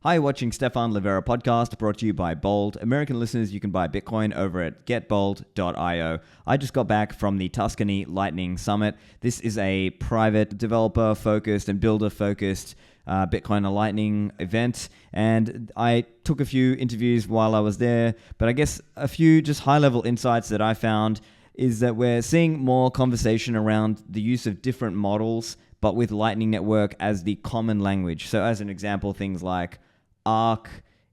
Hi, watching Stephan Livera podcast brought to you by Bold. American listeners, you can buy Bitcoin over at getbold.io. I just got back from the Tuscany Lightning Summit. This is a private developer-focused and builder-focused Bitcoin and Lightning event, and I took a few interviews while I was there, but I guess a few just high-level insights that I found is that we're seeing more conversation around the use of different models, but with Lightning Network as the common language. So as an example, things like Ark,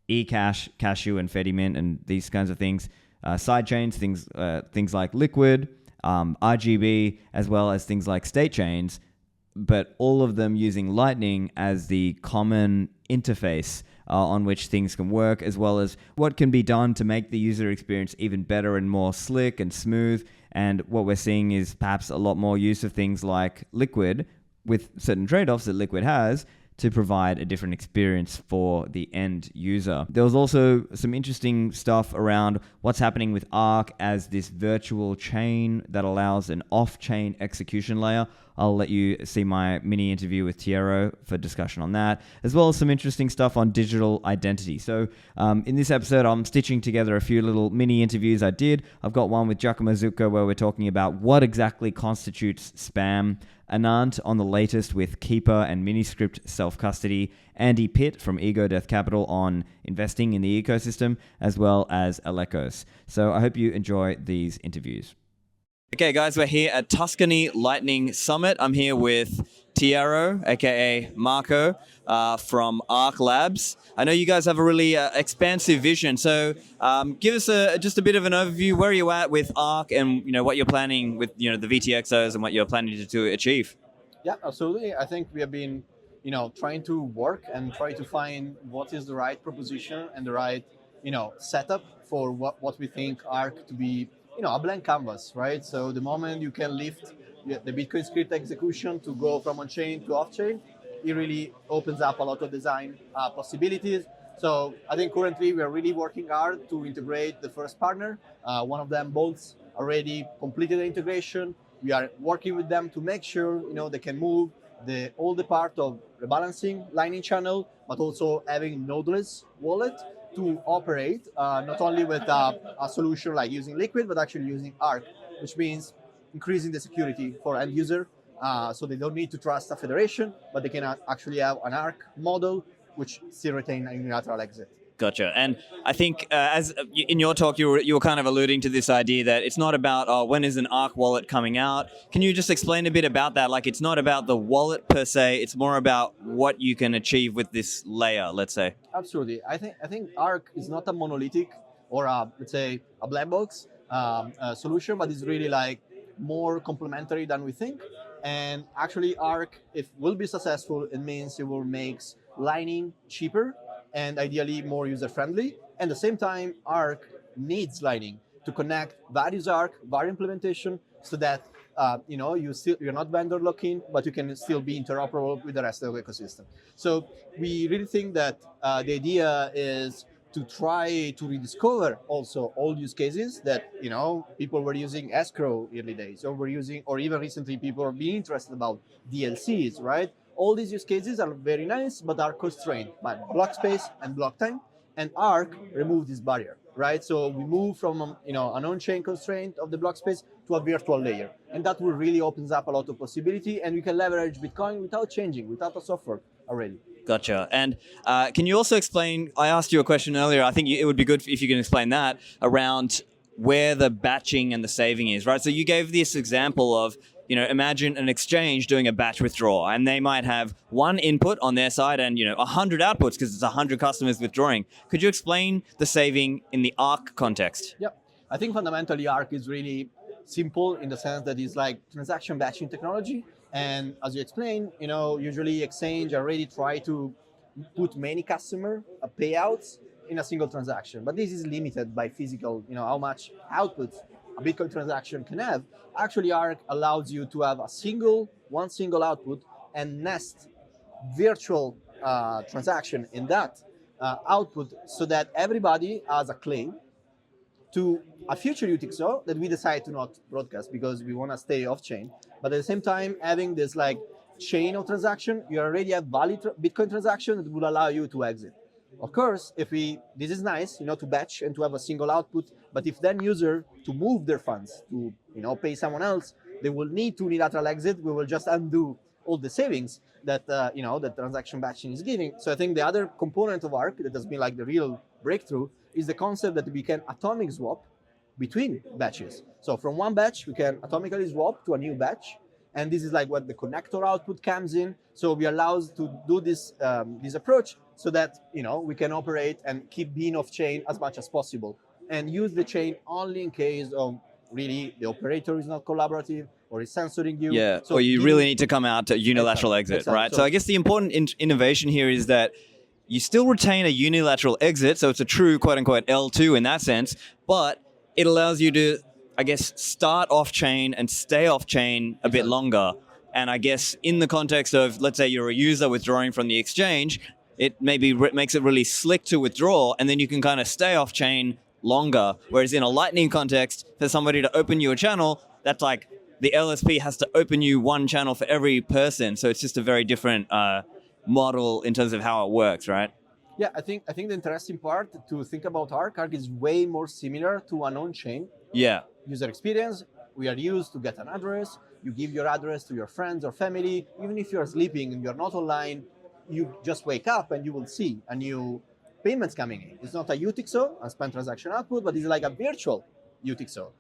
eCash, Cashew, and Fedimint, and these kinds of things. Sidechains, things like Liquid, RGB, as well as things like state chains, but all of them using Lightning as the common interface on which things can work, as well as what can be done to make the user experience even better and more slick and smooth. And what we're seeing is perhaps a lot more use of things like Liquid, with certain trade-offs that Liquid has, to provide a different experience for the end user. There was also some interesting stuff around what's happening with Ark as this virtual chain that allows an off-chain execution layer. I'll let you see my mini interview with Tiero for discussion on that, as well as some interesting stuff on digital identity. So in this episode, I'm stitching together a few little mini interviews I did. I've got one with Giacomo Zucco where we're talking about what exactly constitutes spam, Anant on the latest with Keeper and miniscript self-custody, Andi Pitt from Ego Death Capital on investing in the ecosystem, as well as Alekos. So I hope you enjoy these interviews. Okay, guys, we're here at Tuscany Lightning Summit. I'm here with Tiero, aka Marco, from Ark Labs. I know you guys have a really expansive vision, so give us just a bit of an overview. Where are you at with Ark, and what you're planning with the VTXOs and what you're planning to achieve? Yeah, absolutely. I think we have been, trying to work and try to find what is the right proposition and the right, setup for what we think Ark to be, a blank canvas, right? So the moment you can lift the Bitcoin script execution to go from on-chain to off-chain, it really opens up a lot of design possibilities. So I think currently we are really working hard to integrate the first partner. One of them, Bolts, already completed the integration. We are working with them to make sure they can move all the part of rebalancing Lightning channel, but also having nodeless wallet to operate not only with a solution like using Liquid, but actually using Ark, which means increasing the security for end user, so they don't need to trust a federation, but they can actually have an Ark model which still retain a unilateral exit. Gotcha. And I think as in your talk, you were kind of alluding to this idea that it's not about when is an Ark wallet coming out. Can you just explain a bit about that? Like, it's not about the wallet per se. It's more about what you can achieve with this layer, let's say. Absolutely. I think Ark is not a monolithic or let's say a black box solution, but it's really like more complementary than we think. And actually, Ark, if will be successful, it means it will make Lightning cheaper and ideally more user-friendly. And at the same time, Ark needs Lightning to connect various Ark, various implementation, so that you're not vendor lock-in, but you can still be interoperable with the rest of the ecosystem. So we really think that the idea is to try to rediscover also old use cases that people were using escrow early days, or even recently people are being interested about DLCs, right? All these use cases are very nice, but are constrained by block space and block time. And Ark removed this barrier, right? So we move from an on-chain constraint of the block space to a virtual layer, and that will really opens up a lot of possibility. And we can leverage Bitcoin without changing, without a software already. Gotcha. And can you also explain? I asked you a question earlier. I think it would be good if you can explain that around where the batching and the saving is, right? So you gave this example of, imagine an exchange doing a batch withdrawal, and they might have one input on their side and, 100 outputs because it's 100 customers withdrawing. Could you explain the saving in the Ark context? Yeah, I think fundamentally Ark is really simple in the sense that it's like transaction batching technology. And as you explained, usually exchange already try to put many customer payouts in a single transaction, but this is limited by physical, how much output a Bitcoin transaction can have. Actually, Ark allows you to have one single output and nest virtual transaction in that output, so that everybody has a claim to a future UTXO that we decide to not broadcast because we want to stay off-chain. But at the same time, having this like chain of transaction, you already have valid Bitcoin transaction that will allow you to exit. Of course, this is nice, to batch and to have a single output, but if then user to move their funds to, pay someone else, they will need to unilateral exit. We will just undo all the savings that, the transaction batching is giving. So I think the other component of Ark that has been like the real breakthrough is the concept that we can atomic swap between batches. So from one batch, we can atomically swap to a new batch. And this is like what the connector output comes in. So we are allowed to do this approach so that we can operate and keep being off chain as much as possible, and use the chain only in case of really the operator is not collaborative or is censoring you. Yeah, so or you really need to come out to unilateral exit, exactly. right? So I guess the important innovation here is that you still retain a unilateral exit, so it's a true quote-unquote L2 in that sense, but it allows you to, I guess, start off-chain and stay off-chain a bit longer. And I guess in the context of, let's say you're a user withdrawing from the exchange, it maybe makes it really slick to withdraw, and then you can kind of stay off-chain longer. Whereas in a Lightning context, for somebody to open you a channel, that's like the LSP has to open you one channel for every person. So it's just a very different model in terms of how it works, right? Yeah, I think the interesting part to think about Ark is way more similar to an on-chain user experience. We are used to get an address. You give your address to your friends or family. Even if you are sleeping and you're not online, you just wake up and you will see a new payments coming in. It's not a UTXO, a spent transaction output, but it's like a virtual UTXO.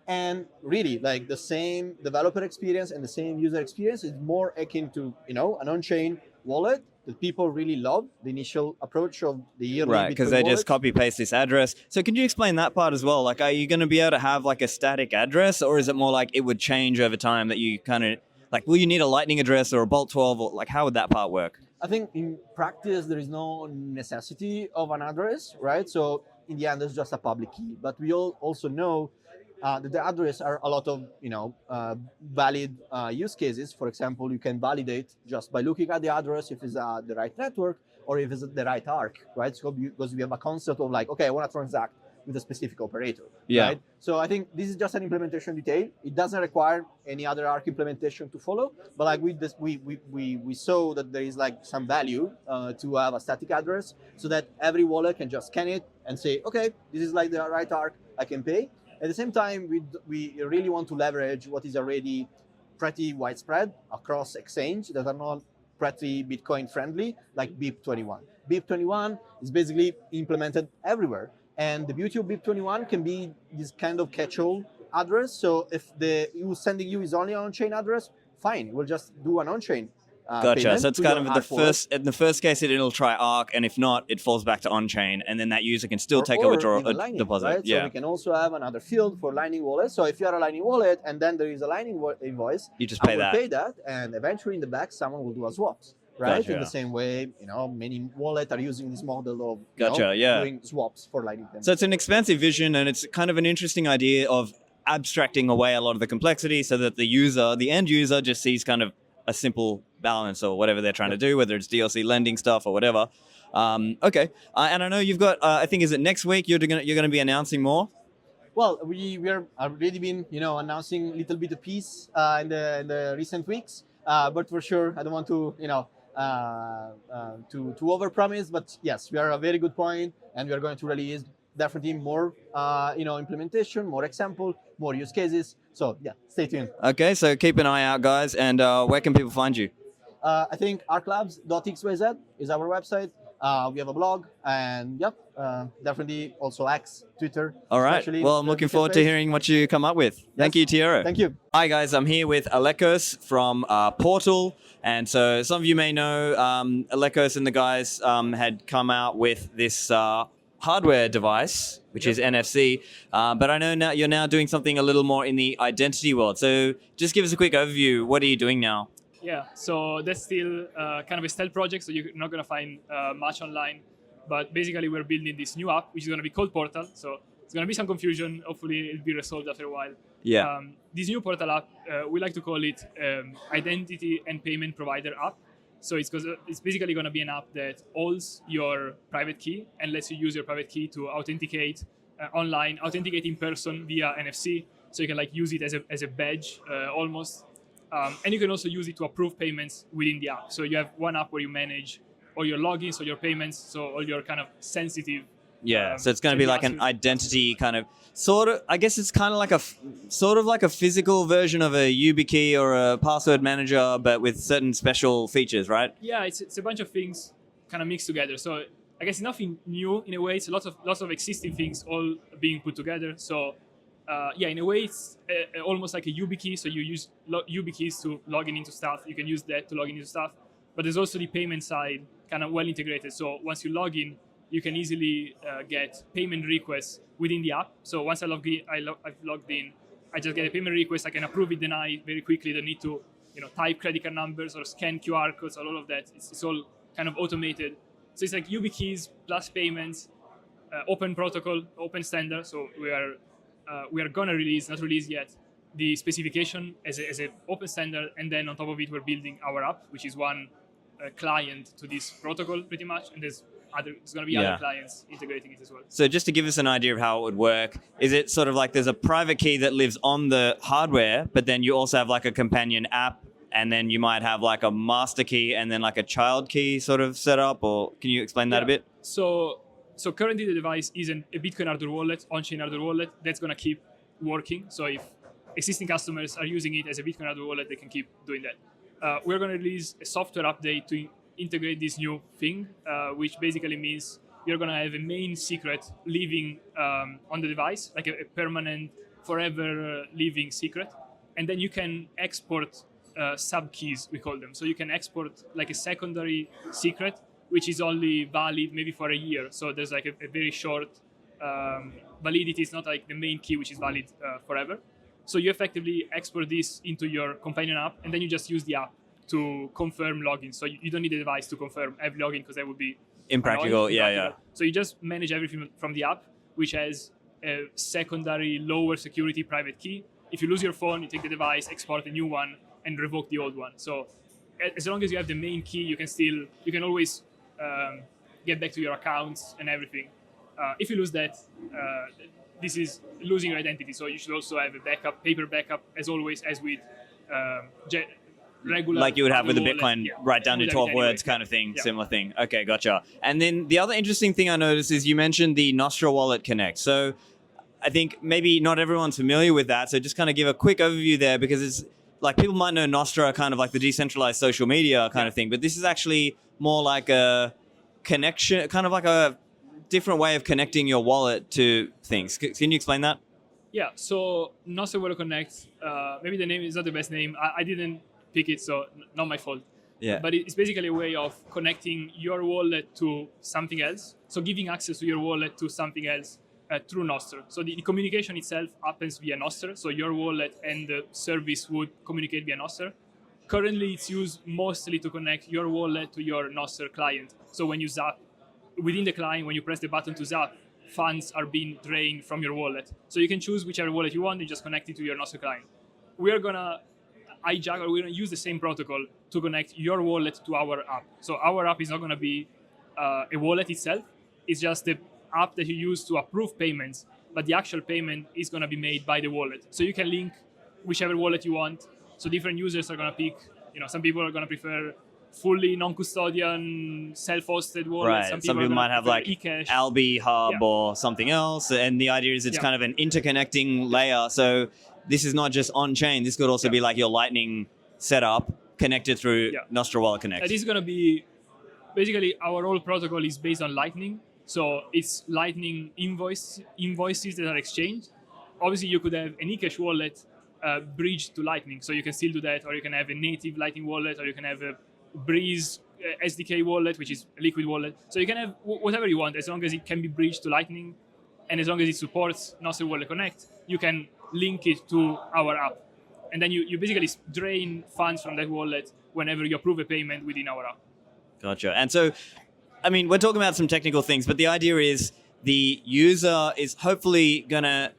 And really, like the same developer experience and the same user experience is more akin to, an on-chain wallet that people really love, the initial approach of the yearly right, because they just copy paste this address. So can you explain that part as well? Like, are you going to be able to have like a static address, or is it more like it would change over time that you kind of like, will you need a Lightning address or a Bolt 12, or like how would that part work? I think in practice there is no necessity of an address, right? So in the end, there's just a public key. But we all also know that the address are a lot of valid use cases. For example, you can validate just by looking at the address if it's the right network or if it's the right Ark, right? So because we have a concept of like, okay, I want to transact with a specific operator, right? So I think this is just an implementation detail. It doesn't require any other Ark implementation to follow, but like we saw that there is like some value to have a static address so that every wallet can just scan it and say, okay, this is like the right Ark, I can pay. At the same time, we really want to leverage what is already pretty widespread across exchange that are not pretty Bitcoin friendly, like BIP21. BIP21 is basically implemented everywhere. And the beauty of BIP21 can be this kind of catch-all address. So if who's sending you is only an on-chain address, fine, we'll just do an on-chain gotcha. So it's kind of in the first case, it'll try Ark, and if not, it falls back to on-chain, and then that user can still take a withdrawal Lightning, deposit. Right? So we can also have another field for Lightning wallet. So if you are a Lightning wallet and then there is a Lightning invoice, you just pay that, and eventually in the back, someone will do a swaps. Right, gotcha. In the same way, many wallets are using this model of doing swaps for Lightning. So it's an expansive vision, and it's kind of an interesting idea of abstracting away a lot of the complexity, so that the end user, just sees kind of a simple balance or whatever they're trying to do, whether it's DLC lending stuff or whatever. Okay, and I know you've got. I think is it next week you're going to be announcing more. Well, we are already been announcing a little bit of piece in the recent weeks, but for sure I don't want to to overpromise, but yes, we are a very good point, and we are going to release definitely more implementation, more example, more use cases. So yeah, stay tuned. Okay, so keep an eye out, guys. And where can people find you? I think arklabs.xyz is our website. We have a blog, and definitely also X, Twitter. All right. Well, I'm looking forward to hearing what you come up with. Yes. Thank you, Tiero. Thank you. Hi, guys. I'm here with Alekos from Portal. And so some of you may know Alekos and the guys had come out with this hardware device, which is NFC. But I know now you're now doing something a little more in the identity world. So just give us a quick overview. What are you doing now? Yeah, so that's still kind of a stealth project, so you're not going to find much online. But basically, we're building this new app, which is going to be called Portal. So it's going to be some confusion. Hopefully, it'll be resolved after a while. Yeah. This new Portal app, we like to call it Identity and Payment Provider app. So it's basically going to be an app that holds your private key and lets you use your private key to authenticate online, authenticate in person via NFC. So you can use it as a badge almost. And you can also use it to approve payments within the app. So you have one app where you manage all your logins, all your payments, so all your kind of sensitive. Yeah, so it's going to be like an identity kind of, sort of, I guess it's kind of like sort of like a physical version of a YubiKey or a password manager, but with certain special features, right? Yeah, it's a bunch of things kind of mixed together. So I guess nothing new in a way. It's lots of existing things all being put together. So in a way, it's almost like a YubiKey. So you use YubiKeys to log into stuff. You can use that to log into stuff. But there's also the payment side kind of well integrated. So once you log in, you can easily get payment requests within the app. So once I've logged in, I just get a payment request. I can approve it, deny very quickly. Don't need to, type credit card numbers or scan QR codes or all of that. It's all kind of automated. So it's like YubiKeys plus payments, open protocol, open standard. So we are gonna release, not released yet, the specification as an open standard, and then on top of it, we're building our app, which is one client to this protocol, pretty much. And there's going to be other clients integrating it as well. So just to give us an idea of how it would work, is it sort of like there's a private key that lives on the hardware, but then you also have like a companion app, and then you might have like a master key and then like a child key sort of set up, or can you explain that a bit? So currently the device is a Bitcoin hardware wallet, on-chain hardware wallet. That's going to keep working. So if existing customers are using it as a Bitcoin hardware wallet, they can keep doing that. We're going to release a software update to integrate this new thing, which basically means you're going to have a main secret living on the device, like a permanent, forever living secret. And then you can export sub-keys, we call them. So you can export like a secondary secret, which is only valid maybe for a year. So there's like a very short validity. It's not like the main key, which is valid forever. So you effectively export this into your companion app, and then you just use the app to confirm login. So you don't need a device to confirm every login, because that would be impractical. Yeah. So you just manage everything from the app, which has a secondary, lower security private key. If you lose your phone, you take the device, export a new one, and revoke the old one. So as long as you have the main key, you can always get back to your accounts and everything. If you lose that, this is losing your identity. So you should also have a backup, paper backup, as always, as with regular, like you would have with the wallet. Bitcoin, write down to 12 words kind of thing, similar thing. Okay, gotcha. And then the other interesting thing I noticed is you mentioned the Nostra Wallet Connect. So I think maybe not everyone's familiar with that. So just kind of give a quick overview there, because it's like people might know Nostra kind of like the decentralized social media kind of thing, but this is actually more like a connection, kind of like a different way of connecting your wallet to things. Can you explain that? Yeah, so Nostra Wallet Connect, maybe the name is not the best name. I didn't pick it, so not my fault. Yeah. But it's basically a way of connecting your wallet to something else. So giving access to your wallet to something else through Nostra. So the communication itself happens via Nostra. So your wallet and the service would communicate via Nostra. Currently, it's used mostly to connect your wallet to your Nostra client. So when you zap, within the client, when you press the button to zap, funds are being drained from your wallet. So you can choose whichever wallet you want and just connect it to your Nostra client. We're going to use the same protocol to connect your wallet to our app. So our app is not going to be a wallet itself. It's just the app that you use to approve payments, but the actual payment is going to be made by the wallet. So you can link whichever wallet you want. So different users are going to pick, some people are going to prefer fully non-custodian, self-hosted wallets. Right. Some people might have like eCash. Albi Hub or something else. And the idea is it's kind of an interconnecting layer. So this is not just on-chain. This could also be like your Lightning setup connected through Nostra Wallet Connect. This is going to be, basically our whole protocol is based on Lightning. So it's Lightning invoices that are exchanged. Obviously, you could have an eCash wallet bridged to Lightning. So you can still do that, or you can have a native Lightning wallet, or you can have a Breeze SDK wallet, which is a liquid wallet. So you can have whatever you want, as long as it can be bridged to Lightning, and as long as it supports Nostra Wallet Connect, you can link it to our app. And then you basically drain funds from that wallet whenever you approve a payment within our app. Gotcha. And so, I mean, we're talking about some technical things, but the idea is the user is hopefully going to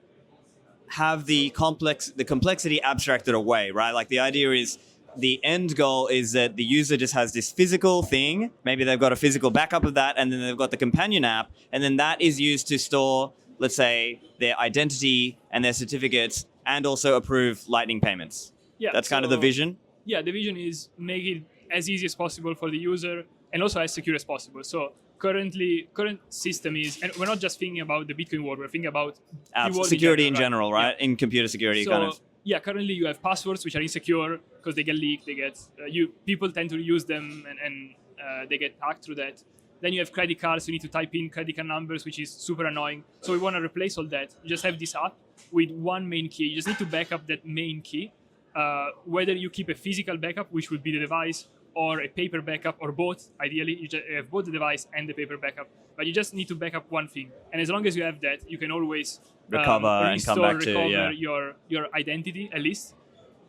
have the complexity abstracted away, right? Like the idea is the end goal is that the user just has this physical thing. Maybe they've got a physical backup of that, and then they've got the companion app, and then that is used to store, let's say, their identity and their certificates, and also approve Lightning payments. Yeah, that's kind of the vision. Yeah, the vision is make it as easy as possible for the user, and also as secure as possible. So current system is, and we're not just thinking about the Bitcoin world, we're thinking about the world security in general, right? Yeah. In computer security, So, kind of. yeah, currently you have passwords which are insecure because they get leaked. They get people tend to use them and they get hacked through that. Then you have credit cards. You need to type in credit card numbers, which is super annoying. So we want to replace all that. You just have this app with one main key. You just need to back up that main key. Whether you keep a physical backup, which would be the device, or a paper backup, or both. Ideally, you just have both the device and the paper backup. But you just need to back up one thing. And as long as you have that, you can always recover and come back to your identity, at least.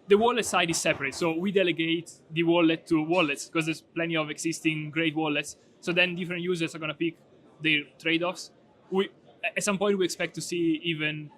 The wallet side is separate. So we delegate the wallet to wallets because there's plenty of existing great wallets. So then different users are going to pick their trade-offs. At some point, we expect to see even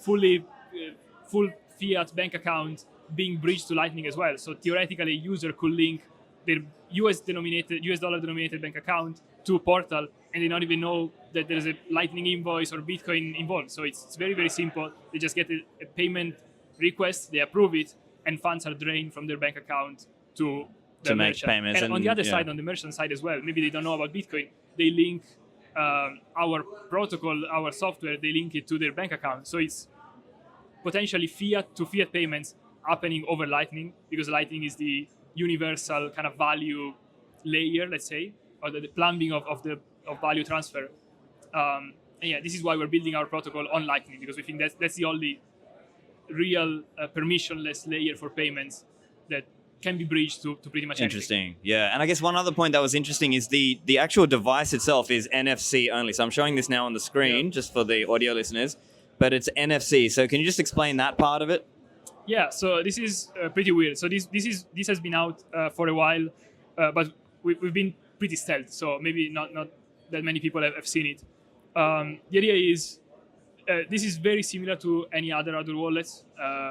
full fiat bank account being bridged to Lightning as well. So theoretically, a user could link their US dollar denominated bank account to a portal, and they don't even know that there's a Lightning invoice or Bitcoin involved. So it's very, very simple. They just get a payment request, they approve it, and funds are drained from their bank account to the make merchant. payments. And on the other side, on the merchant side as well, maybe they don't know about Bitcoin, they link our protocol, our software, they link it to their bank account. So it's potentially fiat to fiat payments happening over Lightning, because Lightning is the universal kind of value layer, let's say, or the plumbing of value transfer. And yeah, this is why we're building our protocol on Lightning, because we think that's the only real permissionless layer for payments that can be bridged to pretty much Interesting. anything. Yeah. And I guess one other point that was interesting is the actual device itself is NFC only. So I'm showing this now on the screen just for the audio listeners, but it's NFC. So can you just explain that part of it? Yeah, so this is pretty weird. So this has been out for a while, but we've been pretty stealth. So maybe not that many people have seen it. The idea is this is very similar to any other wallets,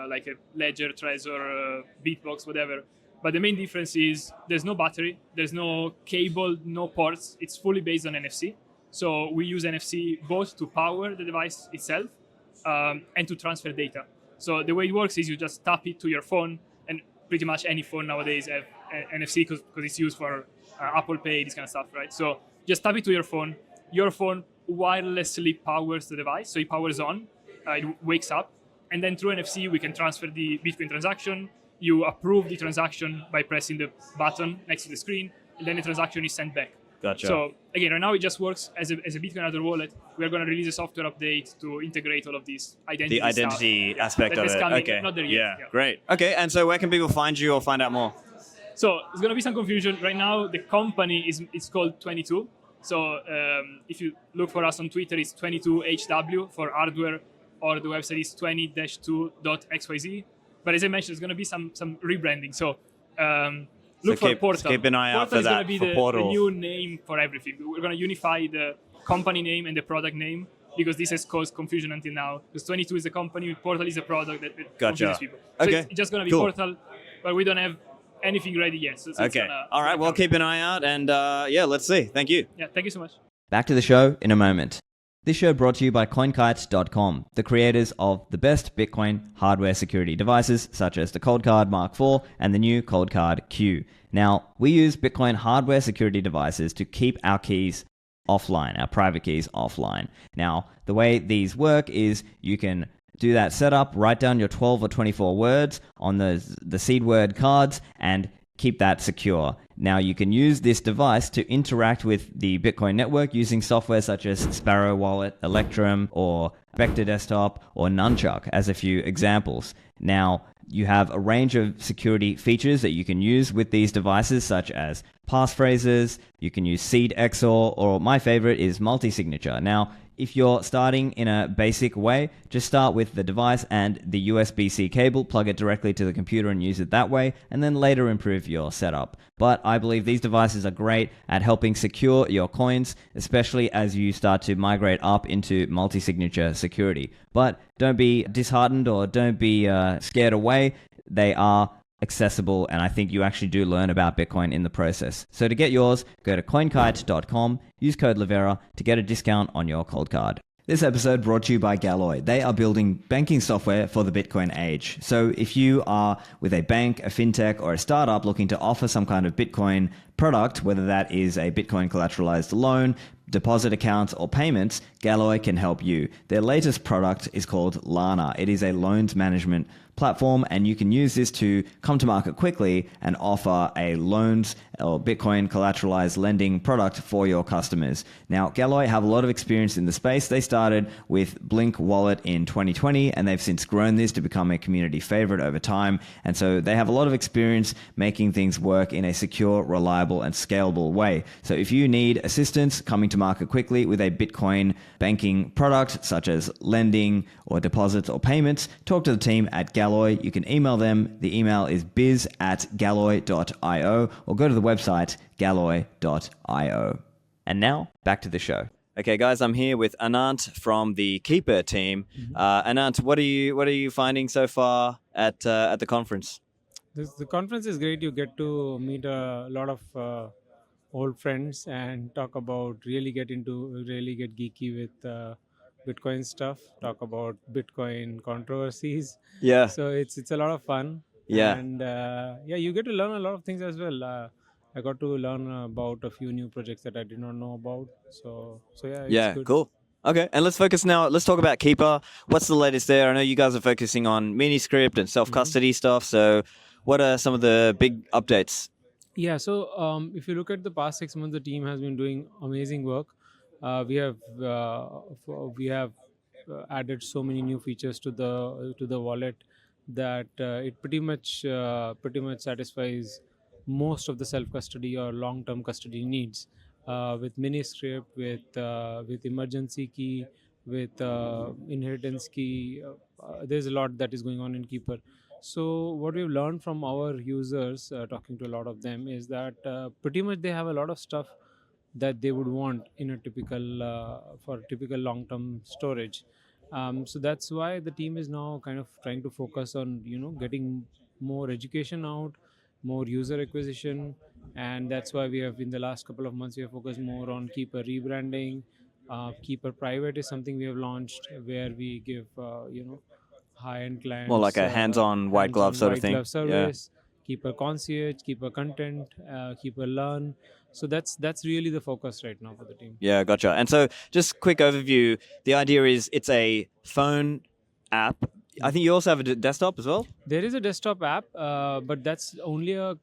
like a Ledger, Trezor, Bitbox, whatever. But the main difference is there's no battery, there's no cable, no ports. It's fully based on NFC. So we use NFC both to power the device itself and to transfer data. So the way it works is you just tap it to your phone, and pretty much any phone nowadays have NFC because it's used for Apple Pay, this kind of stuff, right? So just tap it to your phone wirelessly powers the device, so it powers on, it wakes up, and then through NFC we can transfer the Bitcoin transaction. You approve the transaction by pressing the button next to the screen, and then the transaction is sent back. Gotcha. So again, right now it just works as a Bitcoin hardware wallet. We are going to release a software update to integrate all of these identity The identity aspect of it. Coming, okay. not there yet. Yeah, great. Okay, and so where can people find you or find out more? So there's going to be some confusion. Right now, the company is called 22. So if you look for us on Twitter, it's 22HW for hardware, or the website is 20-2.xyz. But as I mentioned, there's going to be some rebranding. So look for Portal. Keep an eye out for that, Portal is going to be the new name for everything. We're going to unify the company name and the product name, because this has caused confusion until now. Because 22 is a company, Portal is a product that confuses people. So Okay. it's just going to be Cool. Portal, but we don't have anything ready yet. So Okay. All right. Well, keep an eye out, and yeah, let's see. Thank you. Yeah, thank you so much. Back to the show in a moment. This show brought to you by CoinKite.com, the creators of the best Bitcoin hardware security devices, such as the Coldcard Mark IV and the new Coldcard Q. Now, we use Bitcoin hardware security devices to keep our keys offline, our private keys offline. Now, the way these work is you can do that setup, write down your 12 or 24 words on the seed word cards, and keep that secure. Now, you can use this device to interact with the Bitcoin network using software such as Sparrow Wallet, Electrum, or Vector Desktop, or Nunchuck as a few examples. Now, you have a range of security features that you can use with these devices, such as passphrases, you can use seed XOR, or my favorite is multi-signature. Now, if you're starting in a basic way, just start with the device and the USB-C cable, plug it directly to the computer and use it that way, and then later improve your setup. But I believe these devices are great at helping secure your coins, especially as you start to migrate up into multi-signature security. But don't be disheartened or don't be scared away. They are accessible, and I think you actually do learn about Bitcoin in the process. So to get yours, go to coinkite.com, use code Livera to get a discount on your cold card. This episode brought to you by Galloy. They are building banking software for the Bitcoin age. So if you are with a bank, a fintech, or a startup looking to offer some kind of Bitcoin product, whether that is a Bitcoin collateralized loan, deposit accounts, or payments, Galoy can help you. Their latest product is called Lana. It is a loans management platform, and you can use this to come to market quickly and offer a loans or Bitcoin collateralized lending product for your customers. Now, Galoy have a lot of experience in the space. They started with Blink Wallet in 2020, and they've since grown this to become a community favorite over time. And so they have a lot of experience making things work in a secure, reliable, and scalable way. So if you need assistance coming to market quickly with a Bitcoin banking product, such as lending or deposits or payments, talk to the team at Galoy. You can email them. The email is biz@galoy.io, or go to the website galoy.io. And now back to the show. Okay, guys, I'm here with Anant from the Keeper team. Anant, what are you finding so far at the conference? The conference is great. You get to meet a lot of old friends and talk about really get geeky with Bitcoin stuff. Talk about Bitcoin controversies. Yeah. So it's a lot of fun. Yeah. And you get to learn a lot of things as well. I got to learn about a few new projects that I did not know about. So it's good. Cool. Okay, and let's focus now. Let's talk about Keeper. What's the latest there? I know you guys are focusing on miniscript and self-custody stuff. So what are some of the big updates? Yeah, so if you look at the past 6 months, the team has been doing amazing work. We have added so many new features to the wallet that it pretty much satisfies most of the self custody or long term custody needs with miniscript, with emergency key, with inheritance key. There's a lot that is going on in Keeper. So what we've learned from our users, talking to a lot of them, is that pretty much they have a lot of stuff that they would want in a typical long-term storage. So that's why the team is now kind of trying to focus on getting more education out, more user acquisition, and that's why we have in the last couple of months we have focused more on Keeper rebranding. Keeper Private is something we have launched where we give high-end clients More like a hands-on white glove sort of thing. Glove service, Keeper Concierge, Keeper Content, Keeper Learn. So that's really the focus right now for the team. Yeah, gotcha. And so just quick overview. The idea is it's a phone app. I think you also have a desktop as well? There is a desktop app, but that's only a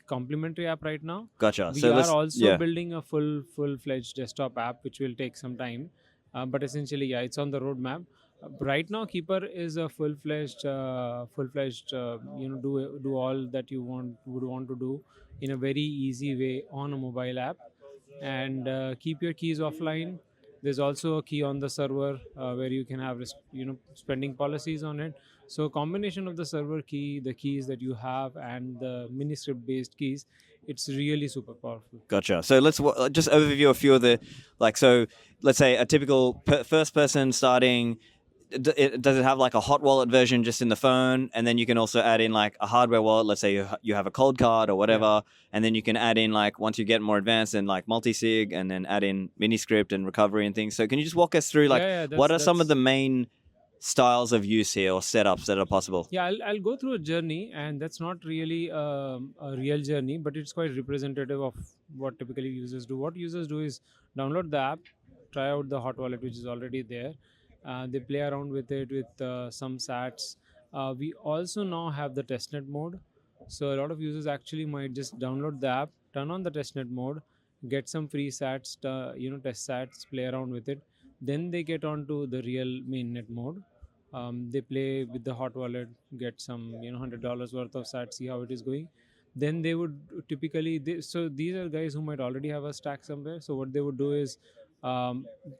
complimentary app right now. Gotcha. We are also building a full-fledged desktop app, which will take some time. But essentially, it's on the roadmap. Right now, Keeper is a full-fledged, do all that you would want to do in a very easy way on a mobile app, and keep your keys offline. There's also a key on the server where you can have spending policies on it. So a combination of the server key, the keys that you have, and the miniscript based keys, it's really super powerful. Gotcha. So let's just overview a few of the so let's say a typical first person starting. Does it have like a hot wallet version just in the phone, and then you can also add in like a hardware wallet? Let's say you have a cold card or whatever, and then you can add in like once you get more advanced and like multi-sig, and then add in miniscript and recovery and things. So can you just walk us through what are some of the main styles of use here or setups that are possible? Yeah, I'll go through a journey, and that's not really a real journey, but it's quite representative of what typically users do. What users do is download the app, try out the hot wallet which is already there. They play around with it with some sats. We also now have the testnet mode. So a lot of users actually might just download the app, turn on the testnet mode, get some free sats, test sats, play around with it. Then they get onto the real mainnet mode. They play with the hot wallet, get some $100 worth of sats, see how it is going. Then they would typically, so these are guys who might already have a stack somewhere. So what they would do is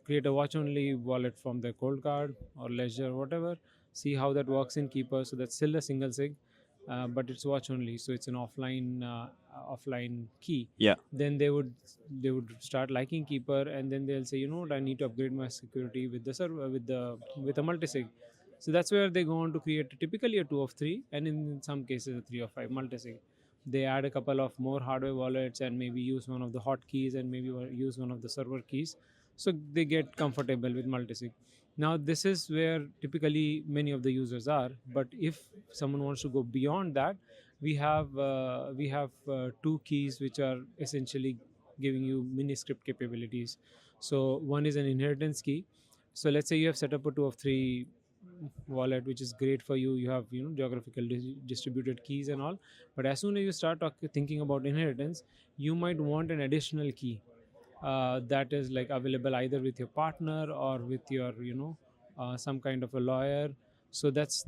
create a watch only wallet from their cold card or ledger, whatever, see how that works in Keeper. So that's still a single sig, but it's watch only, so it's an offline key. Then they would start liking Keeper, and then they'll say, I need to upgrade my security with the server with a multisig. So that's where they go on to create typically a 2 of 3, and in some cases a 3 of 5 multisig. They add a couple of more hardware wallets and maybe use one of the hot keys and maybe use one of the server keys. So they get comfortable with multisig. Now this is where typically many of the users are. But if someone wants to go beyond that, we have two keys which are essentially giving you miniscript capabilities. So one is an inheritance key. So let's say you have set up a 2 of 3 wallet, which is great for you. You have geographical distributed keys and all. But as soon as you start thinking about inheritance, you might want an additional key that is like available either with your partner or with your some kind of a lawyer. So that's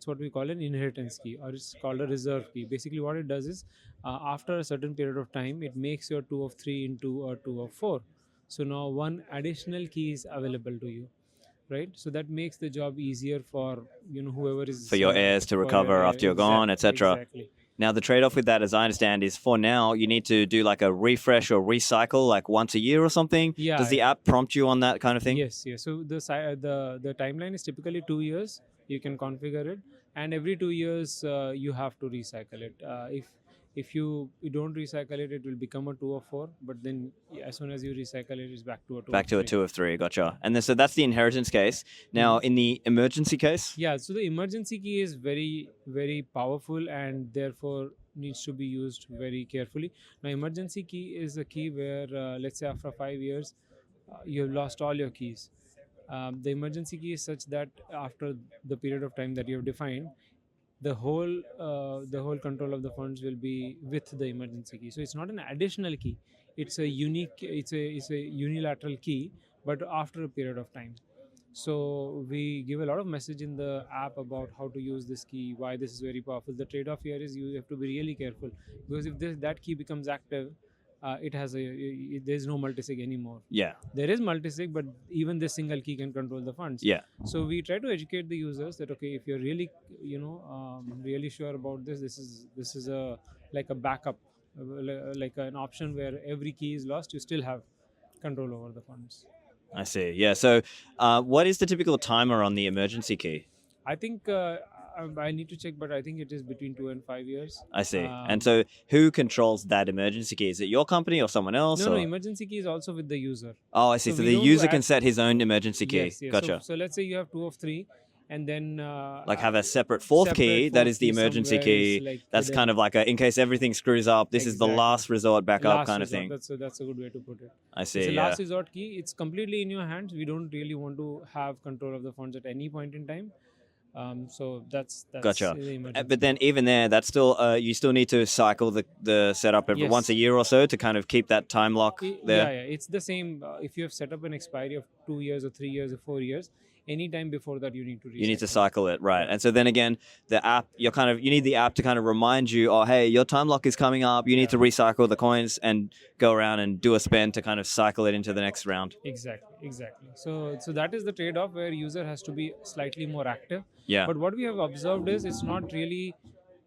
what we call an inheritance key, or it's called a reserve key. Basically what it does is, after a certain period of time, it makes your 2 of 3 into a 2 of 4. So now one additional key is available to you, right? So that makes the job easier for whoever is For your heirs to for your recover after you're gone, etc. Exactly. Now, the trade-off with that, as I understand, is for now you need to do like a refresh or recycle like once a year or something. Yeah. Does the app prompt you on that kind of thing? Yes. So the timeline is typically 2 years. You can configure it, and every 2 years you have to recycle it. If you don't recycle it, it will become a 2 of 4. But then as soon as you recycle it, it's back to a 2. Back to a 2 of 3. Gotcha. And then so that's the inheritance case. Now, in the emergency case, Yeah, so the emergency key is very, very powerful and therefore needs to be used very carefully. Now, emergency key is a key where, let's say, after 5 years, you have lost all your keys. The emergency key is such that after the period of time that you have defined, the whole control of the funds will be with the emergency key. So it's not an additional key; it's a unilateral key, but after a period of time. So we give a lot of message in the app about how to use this key, why this is very powerful. The trade-off here is you have to be really careful, because if that key becomes active, there's no multisig anymore. yeah, There is multisig, but even this single key can control the funds. yeah, So we try to educate the users that, okay, if you're really really sure about this, this is a like a backup, like an option where every key is lost, you still have control over the funds. I see. Yeah. So, what is the typical timer on the emergency key? I think I need to check, but I think it is between 2 and 5 years. I see. And so, who controls that emergency key? Is it your company or someone else? No, or? emergency key is also with the user. Oh, I see. So So we the don't user do can set his own emergency key. Yes, yes. Gotcha. So let's say you have 2 of 3, and then Like have a separate fourth key that is the emergency key. Like That's kind of like in case everything screws up, this is the Exactly. last resort backup last kind of resort. thing. That's a good way to put it. I see. It's a Yeah. last resort key. It's completely in your hands. We don't really want to have control of the funds at any point in time. So that's Gotcha. the emergency. But then even there, that's still you still need to cycle the setup every Yes. once a year or so to kind of keep that time lock there. Yeah. It's the same. If you have set up an expiry of 2 years or 3 years or 4 years, any time before that you need to reset. You need to cycle it, right? And so then again, the app, you need the app to kind of remind you, oh, hey, your time lock is coming up. You need to recycle the coins and go around and do a spend to kind of cycle it into the next round. Exactly. So that is the trade-off where user has to be slightly more active. Yeah. But what we have observed is it's not really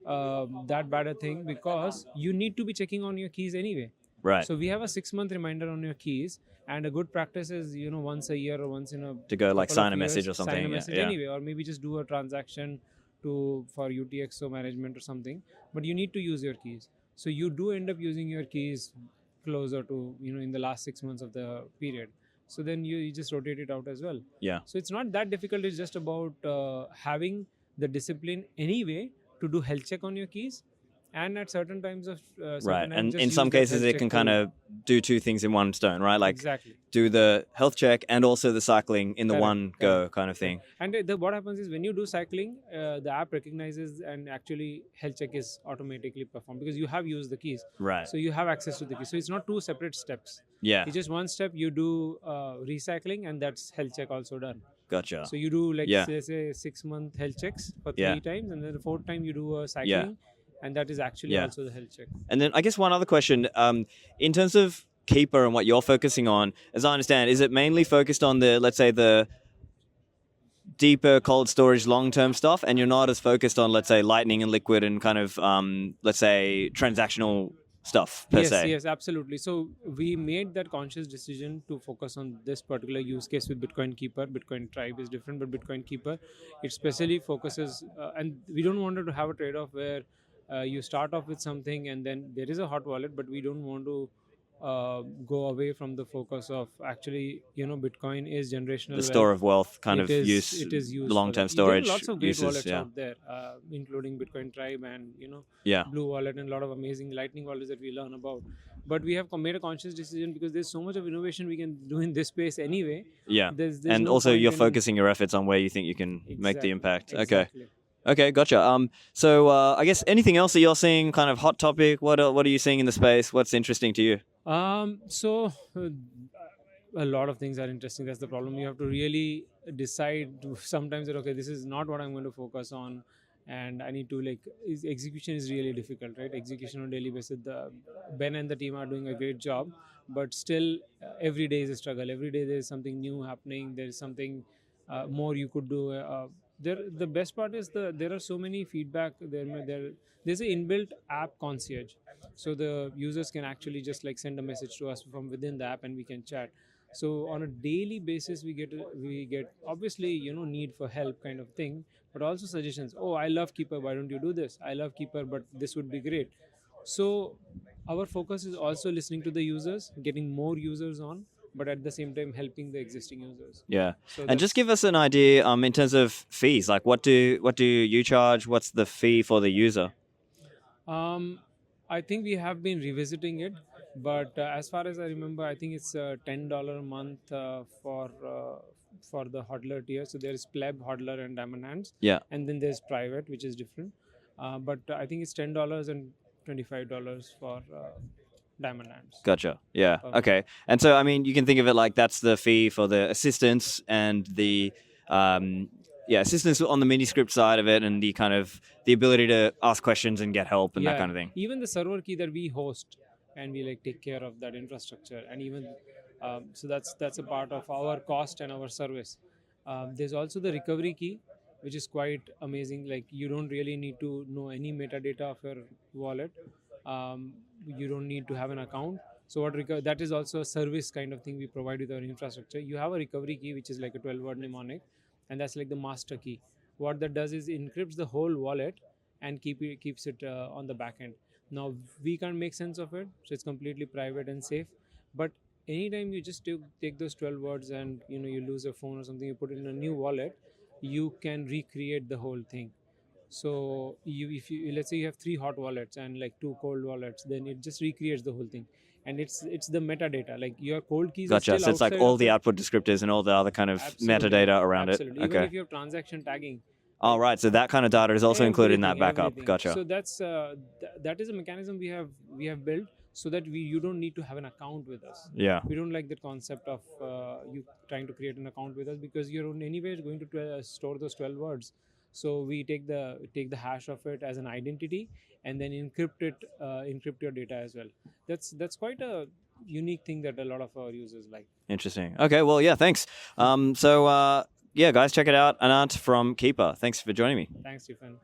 that bad a thing, because you need to be checking on your keys anyway. Right. So we have a 6-month reminder on your keys, and a good practice is once a year or once in a To go like couple sign of a message years, or something. sign a Yeah, message yeah. anyway, or maybe just do a transaction for UTXO management or something. But you need to use your keys. So you do end up using your keys closer to in the last 6 months of the period. So then you just rotate it out as well. Yeah. So it's not that difficult. It's just about having the discipline anyway to do health check on your keys, and at certain times of Right. And in some cases, it can kind of do two things in one stone, right? Like exactly. do the health check and also the cycling in the Correct, one go kind of thing. And what happens is when you do cycling, the app recognizes and actually health check is automatically performed because you have used the keys. Right. So you have access to the keys. So it's not two separate steps. Yeah. It's just one step. You do recycling, and that's health check also done. Gotcha. So you do like Yeah. say 6-month health checks for 3 Yeah. times, and then the 4th time you do a cycling, and that is actually Yeah. also the health check. And then I guess one other question, in terms of Keeper and what you're focusing on, as I understand, is it mainly focused on let's say the deeper cold storage long-term stuff, and you're not as focused on, let's say, Lightning and Liquid and kind of, let's say, transactional stuff per se? Yes, absolutely. So we made that conscious decision to focus on this particular use case with Bitcoin Keeper. Bitcoin Tribe is different, but Bitcoin Keeper, it specially focuses, and we don't want to have a trade-off where you start off with something and then there is a hot wallet, but we don't want to go away from the focus of actually, Bitcoin is generational The store wealth. of wealth kind It of is use, it is used for long-term that. There are storage lots of great uses. wallets Yeah. out there, including Bitcoin Tribe and Yeah. Blue Wallet, and a lot of amazing Lightning wallets that we learn about. But we have made a conscious decision because there's so much of innovation we can do in this space anyway. Yeah. There's And no also point you're in- focusing your efforts on where you think you can make the impact. Okay. Exactly. Okay, gotcha. So I guess anything else that you're seeing, kind of hot topic? What are you seeing in the space? What's interesting to you? So a lot of things are interesting. That's the problem. You have to really decide sometimes that, okay, this is not what I'm going to focus on, and I need to execution is really difficult, right? Execution on a daily basis. Ben and the team are doing a great job, but still every day is a struggle. Every day there is something new happening. There is something more you could do. The best part is there are so many feedback. There's an inbuilt app concierge, so the users can actually just send a message to us from within the app and we can chat. So on a daily basis we get obviously need for help kind of thing, but also suggestions. Oh, I love Keeper, why don't you do this? I love Keeper, but this would be great. So our focus is also listening to the users, getting more users on, but at the same time helping the existing users. Yeah. So And just give us an idea in terms of fees. Like what do you charge? What's the fee for the user? I think we have been revisiting it, but as far as I remember, I think it's $10 a month for the hodler tier. So there's pleb, hodler, and diamond hands. Yeah. And then there's private, which is different. But I think it's $10 and $25 for diamond hands. Gotcha. Yeah. Okay. And so, I mean, you can think of it like that's the fee for the assistance and the assistance on the miniscript side of it, and the kind of the ability to ask questions and get help and that kind of thing. Even the server key that we host, and we take care of that infrastructure, and even so that's a part of our cost and our service. There's also the recovery key, which is quite amazing. You don't really need to know any metadata of your wallet. You don't need to have an account. So that is also a service kind of thing we provide with our infrastructure. You have a recovery key, which is like a 12-word mnemonic, and that's like the master key. What that does is encrypts the whole wallet and keeps it on the back end. Now we can't make sense of it, so it's completely private and safe. But anytime you just take those 12 words and you lose your phone or something, you put it in a new wallet, you can recreate the whole thing. So if you let's say you have 3 hot wallets and 2 cold wallets, then it just recreates the whole thing. And it's the metadata, your cold keys. Gotcha. Are still So it's like all the it. output descriptors and all the other kind of Absolutely. metadata around Absolutely. it. Even Okay. if you have transaction tagging. Oh, right. So that kind of data is also included in that backup. Everything. Gotcha. So that's that is a mechanism we have built so that you don't need to have an account with us. Yeah. We don't like the concept of you trying to create an account with us, because you're anyway going to store those 12 words. So we take the hash of it as an identity and then encrypt your data as well. That's quite a unique thing that a lot of our users like. Interesting. Okay. Well, yeah. Thanks. Yeah, guys, check it out. Anant from Keeper. Thanks for joining me. Thanks, Stephan.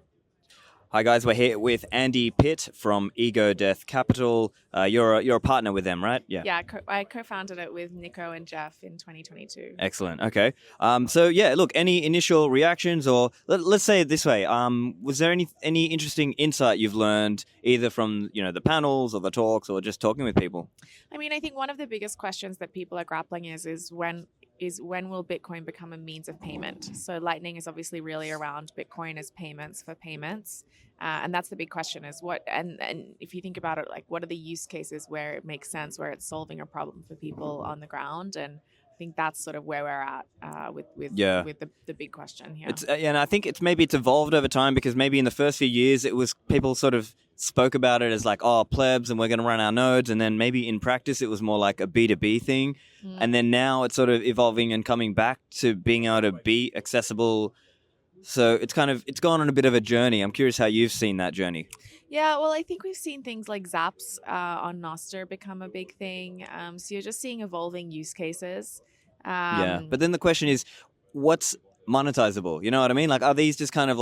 Hi, guys. We're here with Andi Pitt from Ego Death Capital. You're a partner with them, right? Yeah. Yeah, I co-founded it with Nico and Jeff in 2022. Excellent. Okay. So yeah, look, any initial reactions, or let's say it this way. Was there any interesting insight you've learned either from the panels or the talks or just talking with people? I mean, I think one of the biggest questions that people are grappling is when will Bitcoin become a means of payment? So Lightning is obviously really around Bitcoin as payments for payments. And that's the big question is and if you think about it, what are the use cases where it makes sense, where it's solving a problem for people on the ground? And I think that's sort of where we're at with the big question here. And I think it's evolved over time, because maybe in the first few years it was people sort of spoke about it as plebs and we're going to run our nodes, and then maybe in practice it was more like a B2B thing. And then now it's sort of evolving and coming back to being able to be accessible. So it's gone on a bit of a journey. I'm curious how you've seen that journey. Yeah, well, I think we've seen things like Zaps on Nostr become a big thing. So you're just seeing evolving use cases. Yeah, but then the question is, what's monetizable? You know what I mean? Are these just kind of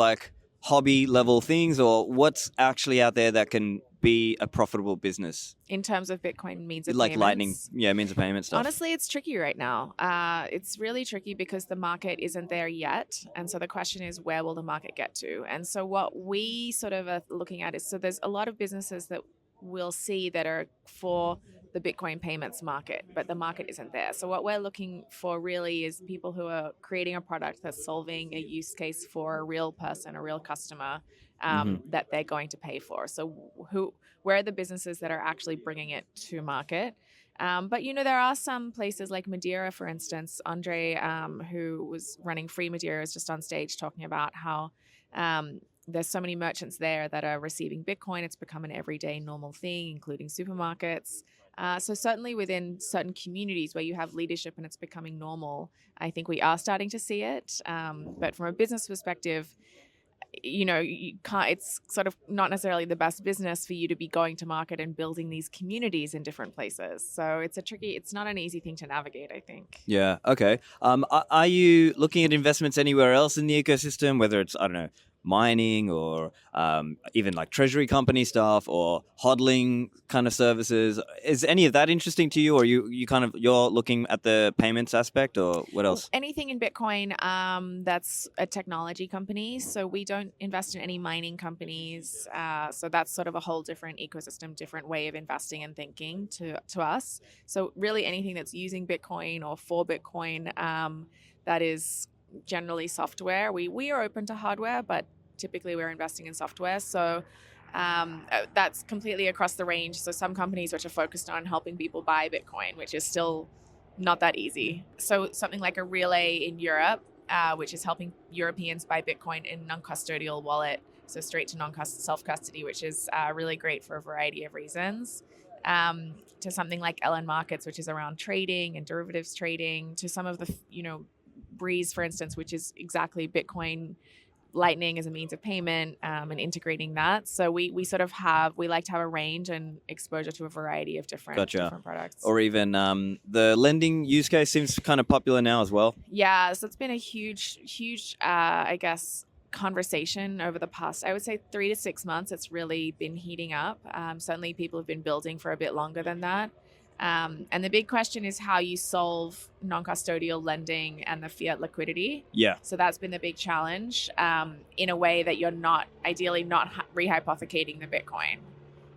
hobby level things, or what's actually out there that can be a profitable business in terms of Bitcoin means of payments? Lightning, means of payment stuff. Honestly, it's tricky right now. It's really tricky because the market isn't there yet, and so the question is, where will the market get to? And so what we sort of are looking at is, so there's a lot of businesses that we'll see that are for the Bitcoin payments market, but the market isn't there. So what we're looking for really is people who are creating a product that's solving a use case for a real person, a real customer, that they're going to pay for. So where are the businesses that are actually bringing it to market? But, there are some places like Madeira, for instance. Andre, who was running Free Madeira, is just on stage talking about how there's so many merchants there that are receiving Bitcoin. It's become an everyday normal thing, including supermarkets. So certainly within certain communities where you have leadership and it's becoming normal, I think we are starting to see it. But from a business perspective, you can't, it's sort of not necessarily the best business for you to be going to market and building these communities in different places. So it's not an easy thing to navigate, I think. Yeah. Okay. Are you looking at investments anywhere else in the ecosystem, whether it's, I don't know, mining or even like treasury company stuff or hodling kind of services? Is any of that interesting to you, or you're looking at the payments aspect, or what else? Anything in Bitcoin, that's a technology company. So we don't invest in any mining companies. So that's sort of a whole different ecosystem, different way of investing and thinking to us. So really anything that's using Bitcoin or for Bitcoin, that is generally software. We are open to hardware, but typically we're investing in software. So that's completely across the range. So some companies which are focused on helping people buy Bitcoin, which is still not that easy. So something like a Relay in Europe, which is helping Europeans buy Bitcoin in non-custodial wallet, so straight to self-custody, which is really great for a variety of reasons. To something like LN Markets, which is around trading and derivatives trading, to some of the, Breeze, for instance, which is exactly Bitcoin Lightning as a means of payment, and integrating that. So we like to have a range and exposure to a variety of different products. Or even the lending use case seems kind of popular now as well. Yeah, so it's been a huge, I guess, conversation over the past, I would say 3 to 6 months. It's really been heating up. Certainly people have been building for a bit longer than that. And the big question is how you solve non-custodial lending and the fiat liquidity. Yeah. So that's been the big challenge, in a way that you're ideally not rehypothecating the Bitcoin.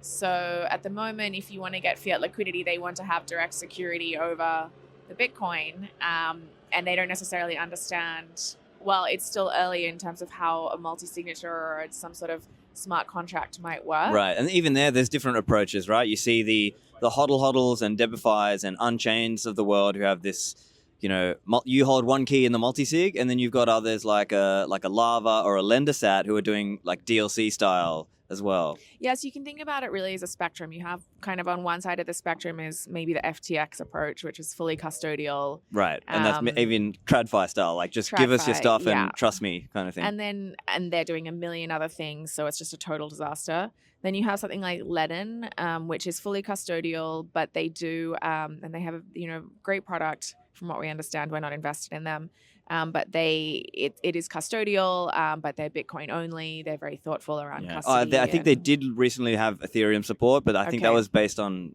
So at the moment, if you want to get fiat liquidity, they want to have direct security over the Bitcoin, and they don't necessarily understand. Well, it's still early in terms of how a multi-signature or some sort of smart contract might work. Right, and even there's different approaches, right? You see the hodls and Debifies and Unchains of the world who have this, you hold one key in the multi-sig, and then you've got others like a Lava or a Lendersat who are doing like DLC style as well. Yeah, so you can think about it really as a spectrum. You have kind of on one side of the spectrum is maybe the FTX approach, which is fully custodial. Right, and that's even TradFi style, like just give us your stuff and trust me kind of thing. And they're doing a million other things, so it's just a total disaster. Then you have something like Ledin, which is fully custodial, but they do, and they have a great product from what we understand. We're not invested in them. But it is custodial, but they're Bitcoin only. They're very thoughtful around custody. I think they did recently have Ethereum support, but I think that was based on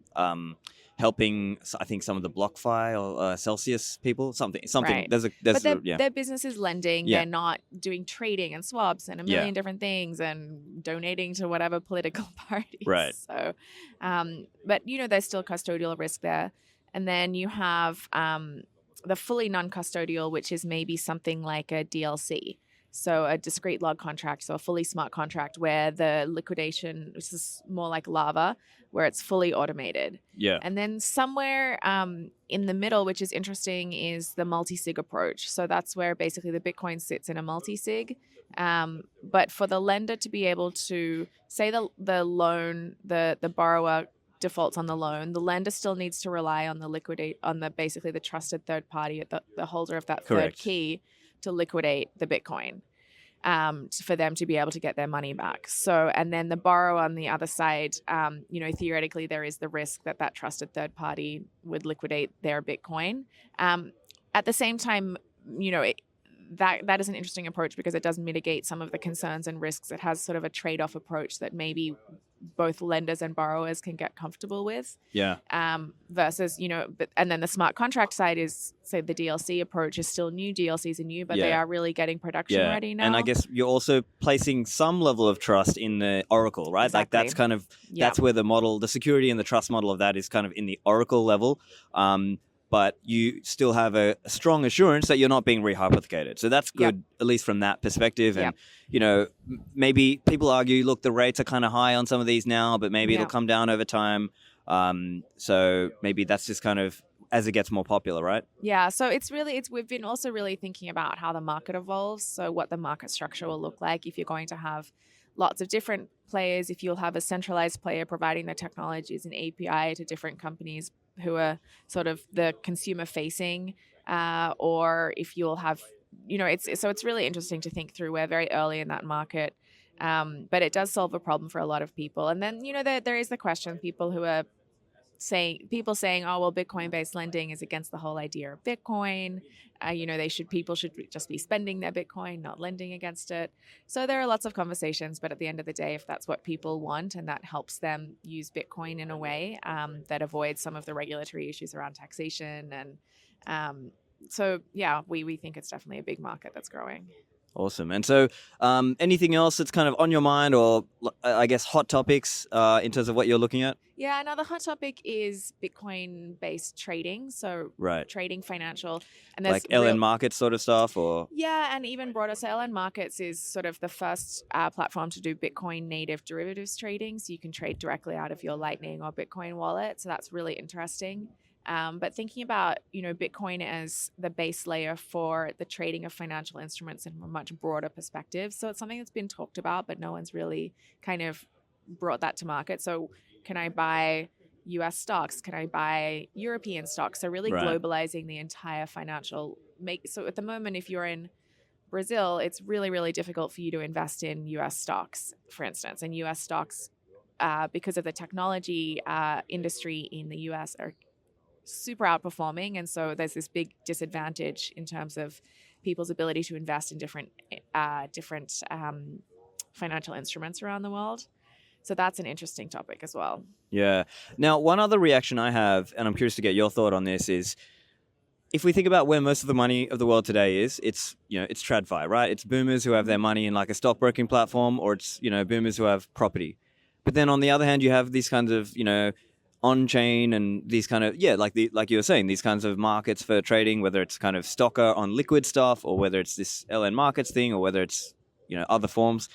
helping, I think, some of the BlockFi or Celsius people, something. Right. Their business is lending. Yeah. They're not doing trading and swaps and a million different things and donating to whatever political parties. Right. So, but there's still custodial risk there. And then you have the fully non-custodial, which is maybe something like a DLC. So a discrete log contract, so a fully smart contract where the liquidation, which is more like Lava, where it's fully automated. Yeah. And then somewhere in the middle, which is interesting, is the multi-sig approach. So that's where basically the Bitcoin sits in a multi-sig. But for the lender to be able to say the loan, the borrower defaults on the loan, the lender still needs to rely on basically the trusted third party, the holder of that third key, to liquidate the Bitcoin, for them to be able to get their money back. So, and then the borrower on the other side, theoretically there is the risk that trusted third party would liquidate their Bitcoin. At the same time, that is an interesting approach because it does mitigate some of the concerns and risks. It has sort of a trade-off approach that maybe both lenders and borrowers can get comfortable with. Yeah. Versus, and then the smart contract side is, say, the DLC approach is still new. DLCs are new, but they are really getting production ready now. And I guess you're also placing some level of trust in the Oracle, right? Exactly. Like that's kind of, that's where the security and the trust model of that is kind of in the Oracle level. But you still have a strong assurance that you're not being rehypothecated. So that's good, at least from that perspective. And, maybe people argue, look, the rates are kind of high on some of these now, but maybe it'll come down over time. So maybe that's just kind of as it gets more popular, right? Yeah, so we've been also really thinking about how the market evolves. So what the market structure will look like if you're going to have lots of different players, if you'll have a centralized player providing the technologies and API to different companies who are sort of the consumer facing, or if you'll have, it's really interesting to think through. We're very early in that market, but it does solve a problem for a lot of people. And then, there is the question, people saying, oh, well, Bitcoin-based lending is against the whole idea of Bitcoin. People should just be spending their Bitcoin, not lending against it. So there are lots of conversations, but at the end of the day, if that's what people want and that helps them use Bitcoin in a way that avoids some of the regulatory issues around taxation, and we think it's definitely a big market that's growing. Awesome. And so anything else that's kind of on your mind, or I guess hot topics in terms of what you're looking at? Yeah, another hot topic is Bitcoin-based trading. So trading financial. And there's like LN Markets sort of stuff, or? Yeah, and even broader. So LN Markets is sort of the first platform to do Bitcoin native derivatives trading. So you can trade directly out of your Lightning or Bitcoin wallet. So that's really interesting. But thinking about, Bitcoin as the base layer for the trading of financial instruments in a much broader perspective. So it's something that's been talked about, but no one's really kind of brought that to market. So can I buy US stocks? Can I buy European stocks? So really globalizing the entire financial So at the moment, if you're in Brazil, it's really, really difficult for you to invest in US stocks, for instance. And US stocks, because of the technology industry in the US, are super outperforming, and so there's this big disadvantage in terms of people's ability to invest in different financial instruments around the world. So that's an interesting topic as well. Yeah. Now, one other reaction I have, and I'm curious to get your thought on this, is if we think about where most of the money of the world today is, it's TradFi, right? It's boomers who have their money in like a stockbroking platform, or it's boomers who have property. But then on the other hand, you have these kinds of on-chain and these kind of, like you were saying, these kinds of markets for trading, whether it's kind of stocker on liquid stuff, or whether it's this LN Markets thing, or whether it's, other forms.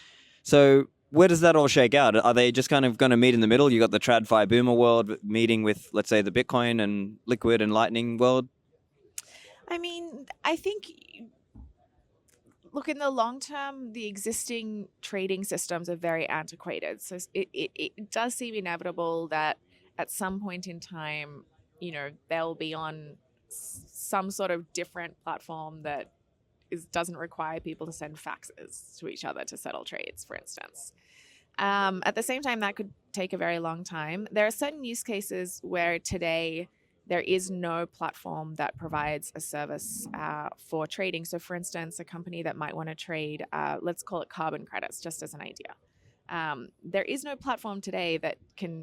So where does that all shake out? Are they just kind of going to meet in the middle? You got the TradFi boomer world meeting with, let's say, the Bitcoin and Liquid and Lightning world? I mean, I think, look, in the long term, the existing trading systems are very antiquated. So it does seem inevitable that at some point in time, they'll be on some sort of different platform that doesn't require people to send faxes to each other to settle trades, for instance. At the same time, that could take a very long time. There are certain use cases where today there is no platform that provides a service for trading. So, for instance, a company that might want to trade, let's call it carbon credits, just as an idea. There is no platform today that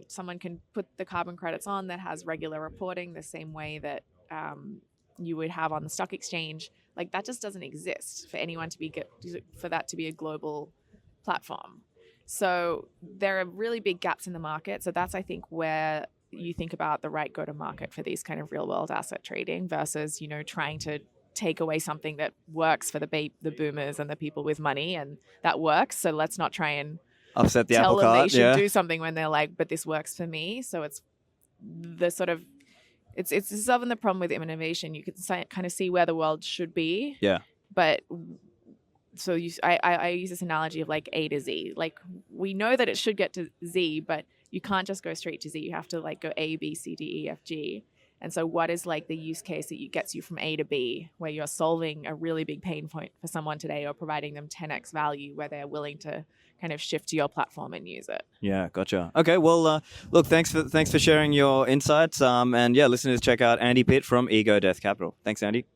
someone can put the carbon credits on that has regular reporting the same way that you would have on the stock exchange. Like, that just doesn't exist for anyone for that to be a global platform. So there are really big gaps in the market. So that's, I think, where you think about the right go-to-market for these kind of real-world asset trading versus, trying to take away something that works for the boomers and the people with money, and that works. So let's not try and upset the tell apple them cart. they should do something when they're like, but this works for me. So it's the sort of it's solving the problem with innovation. You can kind of see where the world should be. Yeah. But so I use this analogy of like A to Z. Like, we know that it should get to Z, but you can't just go straight to Z. You have to like go A, B, C, D, E, F, G. And so what is like the use case that gets you from A to B, where you're solving a really big pain point for someone today, or providing them 10x value where they're willing to kind of shift to your platform and use it. Yeah, gotcha. Okay, well, look, thanks for sharing your insights. And yeah, listeners, check out Andi Pitt from Ego Death Capital. Thanks, Andy.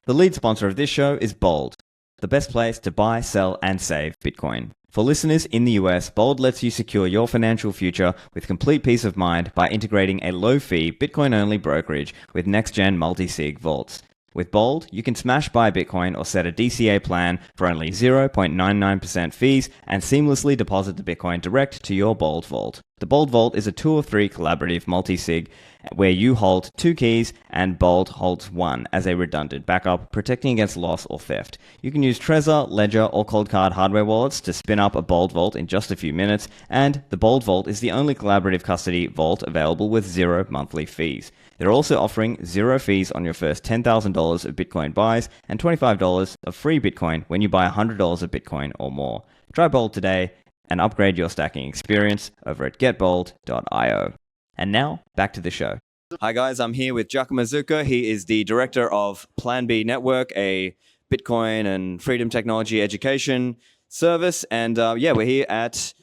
The lead sponsor of this show is Bold. the best place to buy, sell, and save Bitcoin. For listeners in the US, Bold lets you secure your financial future with complete peace of mind by integrating a low-fee, Bitcoin-only brokerage with next-gen multi-sig vaults. With Bold, you can smash buy Bitcoin or set a DCA plan for only 0.99% fees and seamlessly deposit the Bitcoin direct to your Bold vault. The Bold Vault is a 2 of 3 collaborative multi-sig where you hold 2 keys and Bold holds 1 as a redundant backup, protecting against loss or theft. You can use Trezor, Ledger, or Cold Card hardware wallets to spin up a Bold Vault in just a few minutes, and the Bold Vault is the only collaborative custody vault available with 0 monthly fees. They're also offering 0 fees on your first $10,000 of Bitcoin buys and $25 of free Bitcoin when you buy $100 of Bitcoin or more. Try Bold today and upgrade your stacking experience over at getbold.io. And now, back to the show. Hi guys, I'm here with Giacomo Zucco. He is the director of Plan B Network, a Bitcoin and freedom technology education service. And we're here at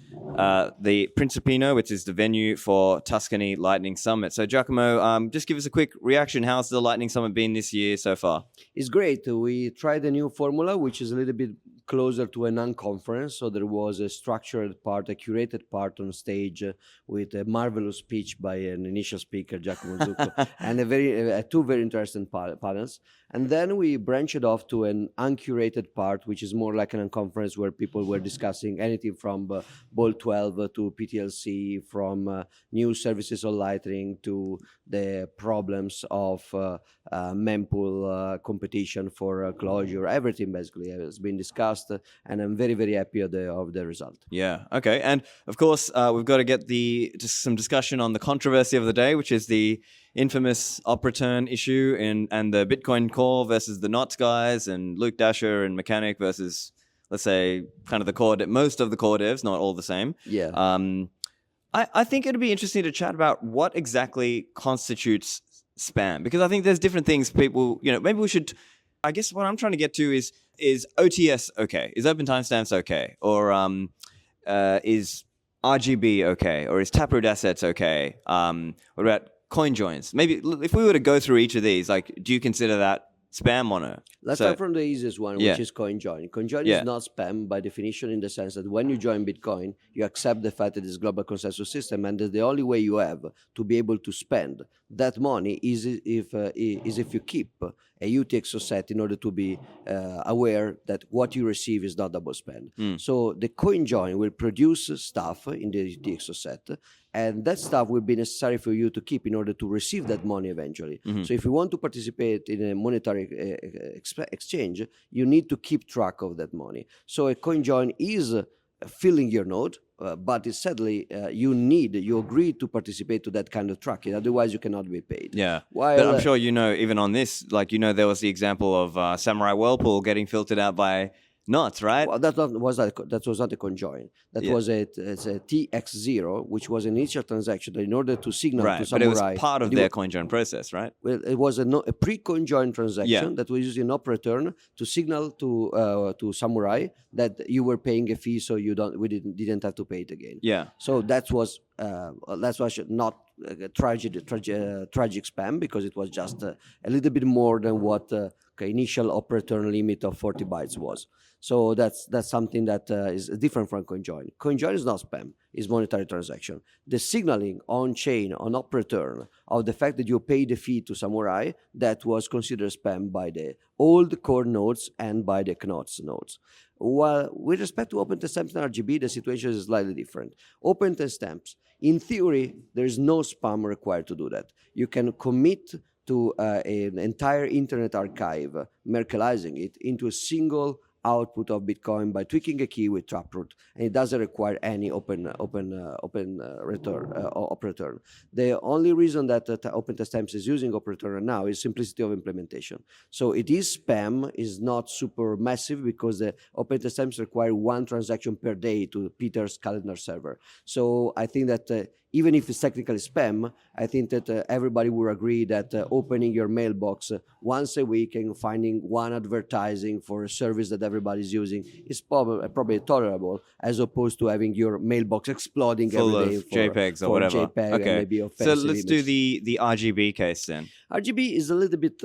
the Principino, which is the venue for Tuscany Lightning Summit. So Giacomo, just give us a quick reaction. How's the Lightning Summit been this year so far? It's great. We tried a new formula, which is a little bit closer to a non-conference. So there was a structured part, a curated part on stage with a marvelous speech by an initial speaker, Giacomo Zucco, and two very interesting panels. And then we branched off to an uncurated part, which is more like an conference where people were discussing anything from Ball 12 to PTLC, from new services on Lightning to the problems of mempool competition for closure. Everything basically has been discussed, and I'm very, very happy of the result. Yeah, okay. And of course, we've got to get just some discussion on the controversy of the day, which is the infamous op return issue and the Bitcoin core versus the Knots guys, and Luke Dasher and Mechanic versus, let's say, kind of most of the core devs, not all the same. Yeah. I think it'd be interesting to chat about what exactly constitutes spam, because I think there's different things people, maybe we should, I guess what I'm trying to get to is OTS okay? Is open timestamps okay? Or is RGB okay? Or is Taproot assets okay? What about coin joins? Maybe if we were to go through each of these, do you consider that spam or no? Let's start from the easiest one, which is CoinJoin. CoinJoin is not spam by definition, in the sense that when you join Bitcoin, you accept the fact that it's a global consensus system, and that the only way you have to be able to spend that money is if you keep a UTXO set in order to be aware that what you receive is not double spend. So the CoinJoin will produce stuff in the UTXO set, and that stuff will be necessary for you to keep in order to receive that money eventually. So if you want to participate in a monetary exchange, you need to keep track of that money. So a CoinJoin is filling your node, but sadly, you agree to participate to that kind of tracking. Otherwise, you cannot be paid. Yeah. But I'm sure even on this, there was the example of Samurai Whirlpool getting filtered out by Knots, right? Well, that was not a conjoin. That was a TX0, which was an initial transaction that in order to signal to Samurai. But it was part of their CoinJoin process, right? Well, it was a pre-CoinJoin transaction that was using op return to signal to Samurai that you were paying a fee, so we didn't have to pay it again. Yeah. So that was not tragic spam, because it was just a little bit more than what initial op return limit of 40 bytes was. So that's something that is different from CoinJoin. CoinJoin is not spam; it's monetary transaction. The signaling on chain on op return of the fact that you pay the fee to Samurai, that was considered spam by the old core nodes and by the Knots nodes. While with respect to open timestamps and RGB, the situation is slightly different. Open timestamps, in theory, there is no spam required to do that. You can commit to an entire internet archive, Merkelizing it into a single output of Bitcoin by tweaking a key with Taproot, and it doesn't require any open return. The only reason that Open Timestamps is using open return now is simplicity of implementation. So it is spam, is not super massive, because the Open Timestamps require one transaction per day to Peter's calendar server. So I think that even if it's technically spam, I think that everybody will agree that opening your mailbox once a week and finding one advertising for a service that everybody's using is probably tolerable, as opposed to having your mailbox exploding Full every day of for JPEGs or for whatever. JPEG Okay. and maybe So offensive let's do image. the RGB case then. RGB is a little bit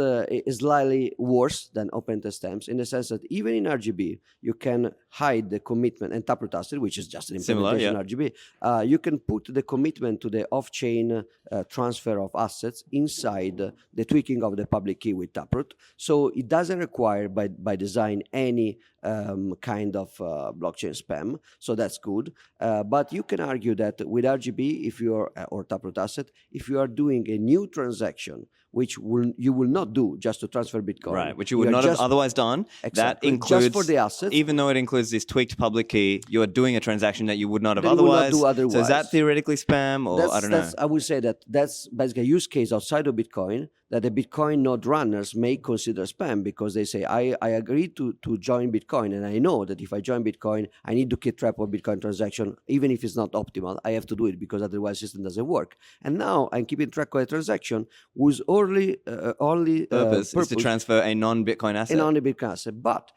slightly worse than open stamps, in the sense that even in RGB you can hide the commitment, and taproot asset, which is just an Similar, implementation RGB. You can put the commitment to the off-chain transfer of assets inside the tweaking of the public key with taproot. So it doesn't require by design any kind of blockchain spam. So that's good. But you can argue that with RGB, if you're or taproot asset, if you are doing a new transaction, which you will not do just to transfer Bitcoin. Right, which you would not have otherwise done. Exactly. That includes, just for the assets. even though it includes this tweaked public key, you are doing a transaction that you would not have that you will not otherwise. do otherwise. So is that theoretically spam, or I don't know? I would say that that's basically a use case outside of Bitcoin that the Bitcoin node runners may consider spam, because they say, I agree to join Bitcoin, and I know that if I join Bitcoin, I need to keep track of Bitcoin transaction, even if it's not optimal. I have to do it because otherwise the system doesn't work. And now I'm keeping track of a transaction whose only Purpose is to transfer a non-Bitcoin asset. A non-Bitcoin asset, but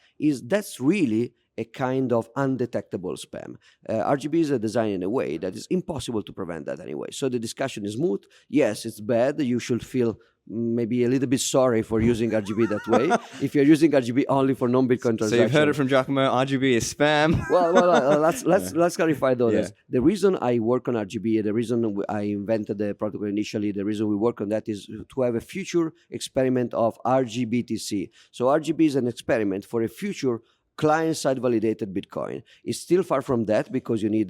that's really a kind of undetectable spam. RGBs are designed in a way that is impossible to prevent that anyway. So the discussion is moot. Yes, it's bad. You should feel maybe a little bit sorry for using RGB that way. If you're using RGB only for non-Bitcoin transactions. So you've heard it from Giacomo, RGB is spam. Well, let's clarify though. Yeah. The reason I work on RGB, the reason I invented the protocol initially, the reason we work on that is to have a future experiment of RGBTC. So RGB is an experiment for a future client-side validated Bitcoin. It's still far from that, because you need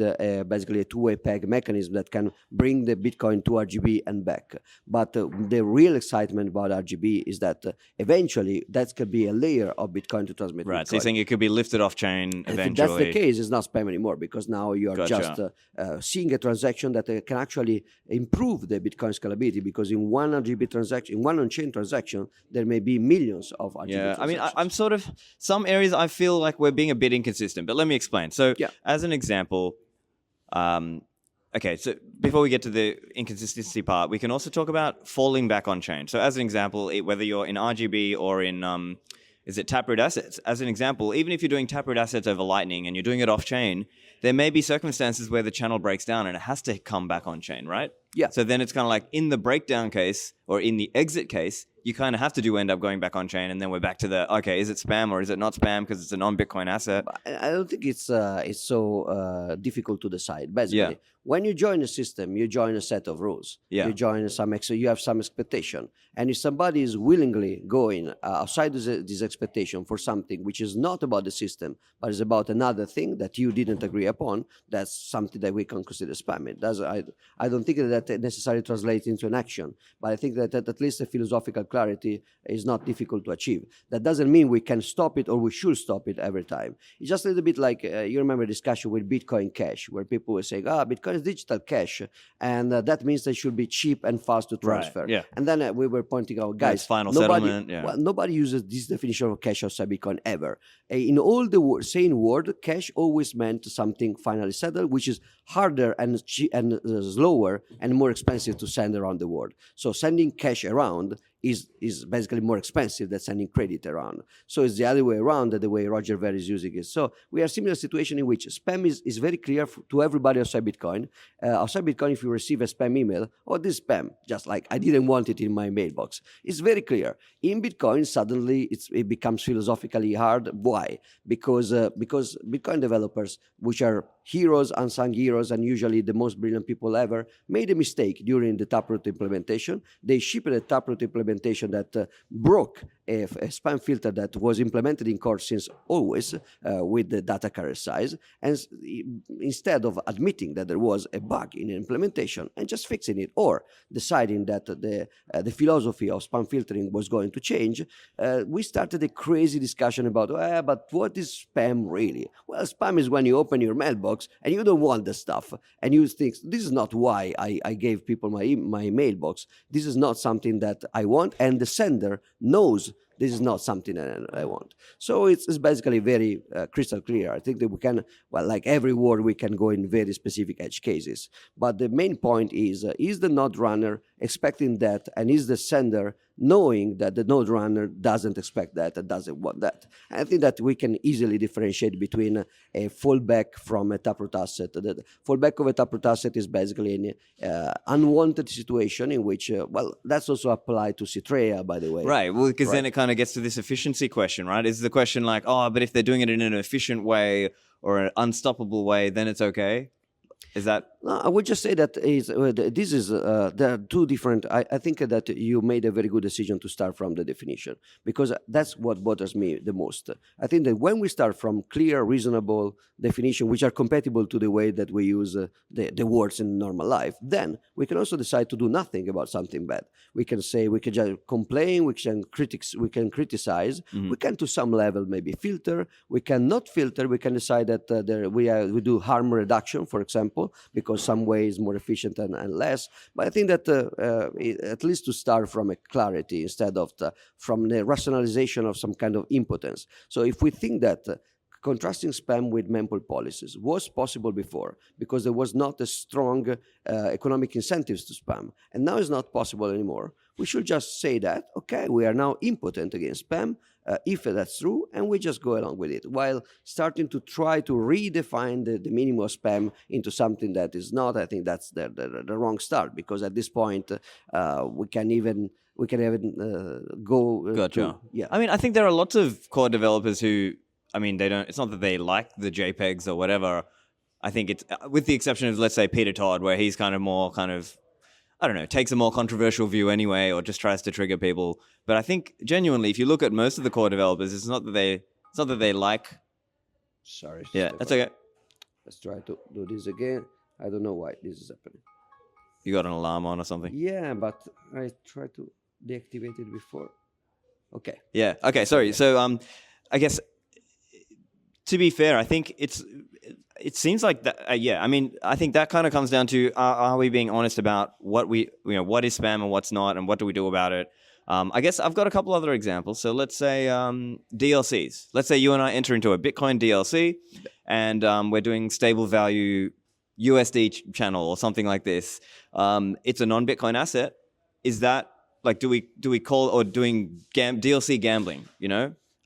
basically a two-way peg mechanism that can bring the Bitcoin to RGB and back. But the real excitement about RGB is that eventually that could be a layer of Bitcoin to transmit Right, Bitcoin. so you're saying it could be lifted off chain eventually. If that's the case, it's not spam anymore, because now you are just seeing a transaction that can actually improve the Bitcoin scalability, because in one RGB transaction, in one on-chain transaction, there may be millions of RGB transactions. I mean, I'm sort of, some areas I feel like we're being a bit inconsistent, but let me explain. So as an example, okay, so before we get to the inconsistency part, we can also talk about falling back on chain. So as an example, whether you're in RGB or in, is it Taproot assets? As an example, even if you're doing Taproot assets over Lightning and you're doing it off chain, there may be circumstances where the channel breaks down and it has to come back on chain, right? Yeah. So then it's kind of like in the breakdown case or in the exit case, you kind of have to end up going back on chain, and then we're back to the, okay, is it spam or is it not spam because it's a non-Bitcoin asset? I don't think it's so difficult to decide. Basically, when you join a system, you join a set of rules. You join you have some expectation. And if somebody is willingly going outside this expectation for something which is not about the system, but is about another thing that you didn't agree upon, that's something that we can consider spam. I don't think that necessarily translates into an action, but I think that at least the philosophical clarity is not difficult to achieve. That doesn't mean we can stop it or we should stop it every time. It's just a little bit like, you remember a discussion with Bitcoin Cash, where people were saying, Bitcoin is digital cash, and that means they should be cheap and fast to transfer. Right, yeah. And then we were pointing out, guys, final settlement. Well, nobody uses this definition of cash outside Bitcoin ever. In all the same word, cash always meant something finally settled, which is harder and slower and more expensive to send around the world. So sending cash around is basically more expensive than sending credit around. So it's the other way around, the way Roger Ver is using it. So we are similar situation in which spam is very clear to everybody outside Bitcoin. Outside Bitcoin, if you receive a spam email, this spam, just like I didn't want it in my mailbox. It's very clear. In Bitcoin, suddenly it becomes philosophically hard. Why? Because Bitcoin developers, which are heroes, unsung heroes, and usually the most brilliant people ever, made a mistake during the Taproot implementation. They shipped a Taproot implementation that broke a spam filter that was implemented in core since always with the data carrier size. And instead of admitting that there was a bug in the implementation and just fixing it, or deciding that the philosophy of spam filtering was going to change, we started a crazy discussion about, but what is spam really? Well, spam is when you open your mailbox and you don't want the stuff, and you think, this is not why I gave people my mailbox. This is not something that I want, and the sender knows this is not something that I want. So it's basically very crystal clear. I think that we can, well, like every word, we can go in very specific edge cases. But the main point is the node runner expecting that, and is the sender knowing that the node runner doesn't expect that and doesn't want that? I think that we can easily differentiate between a fallback from a taproot asset. The fallback of a taproot asset is basically an unwanted situation in which, well, that's also applied to Citrea, by the way. Right, well, because then it kind of gets to this efficiency question, right? Is the question like, oh, but if they're doing it in an efficient way or an unstoppable way, then it's okay? Is that? No, I would just say that there are two different. I think that you made a very good decision to start from the definition, because that's what bothers me the most. I think that when we start from clear, reasonable definition, which are compatible to the way that we use the words in normal life, then we can also decide to do nothing about something bad. We can say, we can just complain, we can criticize, we can to some level maybe filter, we can not filter, we can decide that we do harm reduction, for example, because some way is more efficient and less. But I think that at least to start from a clarity instead of from the rationalization of some kind of impotence. So if we think that contrasting spam with mempool policies was possible before because there was not a strong economic incentives to spam, and now it's not possible anymore, we should just say that, okay, we are now impotent against spam, if that's true, and we just go along with it, while starting to try to redefine the meaning of spam into something that is not. I think that's the wrong start, because at this point we can even go. Gotcha. Yeah. I mean, I think there are lots of core developers who, I mean, they don't. It's not that they like the JPEGs or whatever. I think it's, with the exception of, let's say, Peter Todd, where he's kind of more I don't know, takes a more controversial view anyway, or just tries to trigger people. But I think genuinely, if you look at most of the core developers, it's not that they like. Sorry. Yeah, Stephan. that's okay. Let's try to do this again. I don't know why this is happening. You got an alarm on or something? Yeah, but I tried to deactivate it before. Okay. Yeah. Okay. Sorry. So, I guess, to be fair, I think it seems like that. Yeah. I mean, I think that kind of comes down to are we being honest about what what is spam and what's not, and what do we do about it? I guess I've got a couple other examples. So let's say DLCs. Let's say you and I enter into a Bitcoin DLC, and we're doing stable value USD channel or something like this. It's a non-Bitcoin asset. Is that like, do we call, or doing DLC gambling?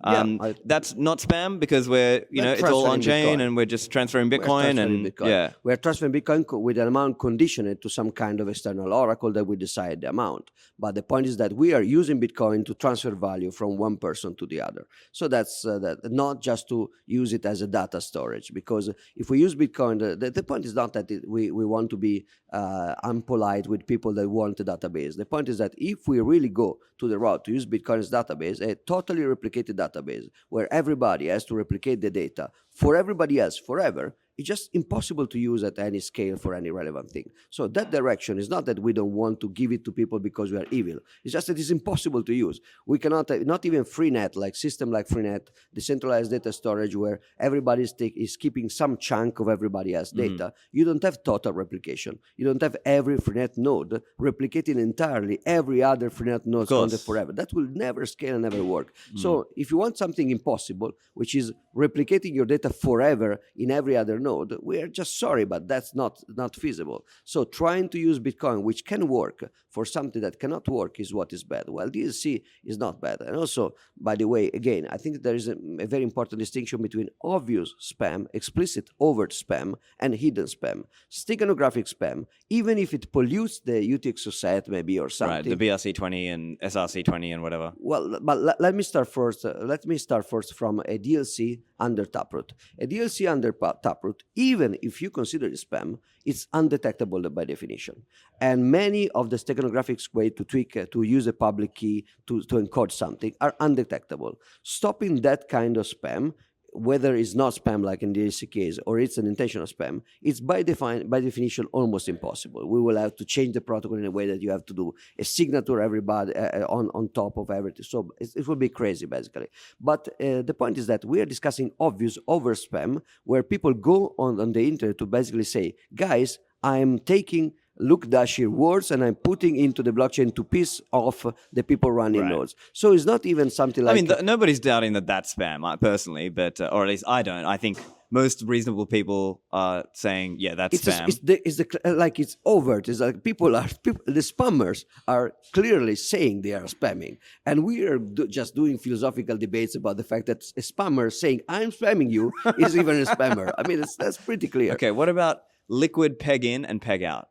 That's not spam because we're it's all on chain and we're just transferring Bitcoin yeah, we're transferring Bitcoin with an amount conditioned to some kind of external oracle that we decide the amount. But the point is that we are using Bitcoin to transfer value from one person to the other. So that's that, not just to use it as a data storage. Because if we use Bitcoin, the point is not that we want to be unpolite with people that want a database. The point is that if we really go to the route to use Bitcoin as database, a totally replicated database where everybody has to replicate the data for everybody else forever, it's just impossible to use at any scale for any relevant thing. So that direction is not that we don't want to give it to people because we are evil. It's just that it's impossible to use. We cannot, not even Freenet, like system like Freenet, decentralized data storage where everybody is keeping some chunk of everybody else's data. You don't have total replication. You don't have every Freenet node replicating entirely every other Freenet node content forever. That will never scale and never work. So if you want something impossible, which is replicating your data forever in every other node, we are just sorry, but that's not feasible. So trying to use Bitcoin, which can work, for something that cannot work is what is bad. Well, DLC is not bad. And also, by the way, again, I think there is a very important distinction between obvious spam, explicit overt spam, and hidden spam. Steganographic spam, even if it pollutes the UTXO set maybe or something. Right, the BRC20 and SRC20 and whatever. Well, but let me start first. Let me start first from a DLC under Taproot. A DLC under Taproot, even if you consider it spam, it's undetectable by definition. And many of the steganographic ways to tweak, to use a public key to encode something are undetectable. Stopping that kind of spam, whether it's not spam like in the DLC case or it's an intentional spam, it's by definition almost impossible. We will have to change the protocol in a way that you have to do a signature everybody on top of everything. So it will be crazy basically. But the point is that we are discussing obvious over spam where people go on the internet to basically say, guys, I'm taking Luke Dashir words and I'm putting into the blockchain to piss off the people running Right. nodes. So it's not even something like... I mean, nobody's doubting that that's spam, personally, but or at least I don't. I think most reasonable people are saying, yeah, that's spam. It's overt. It's like the spammers are clearly saying they are spamming, and we are just doing philosophical debates about the fact that a spammer saying I'm spamming you is even a spammer. I mean, that's pretty clear. Okay, what about liquid peg in and peg out?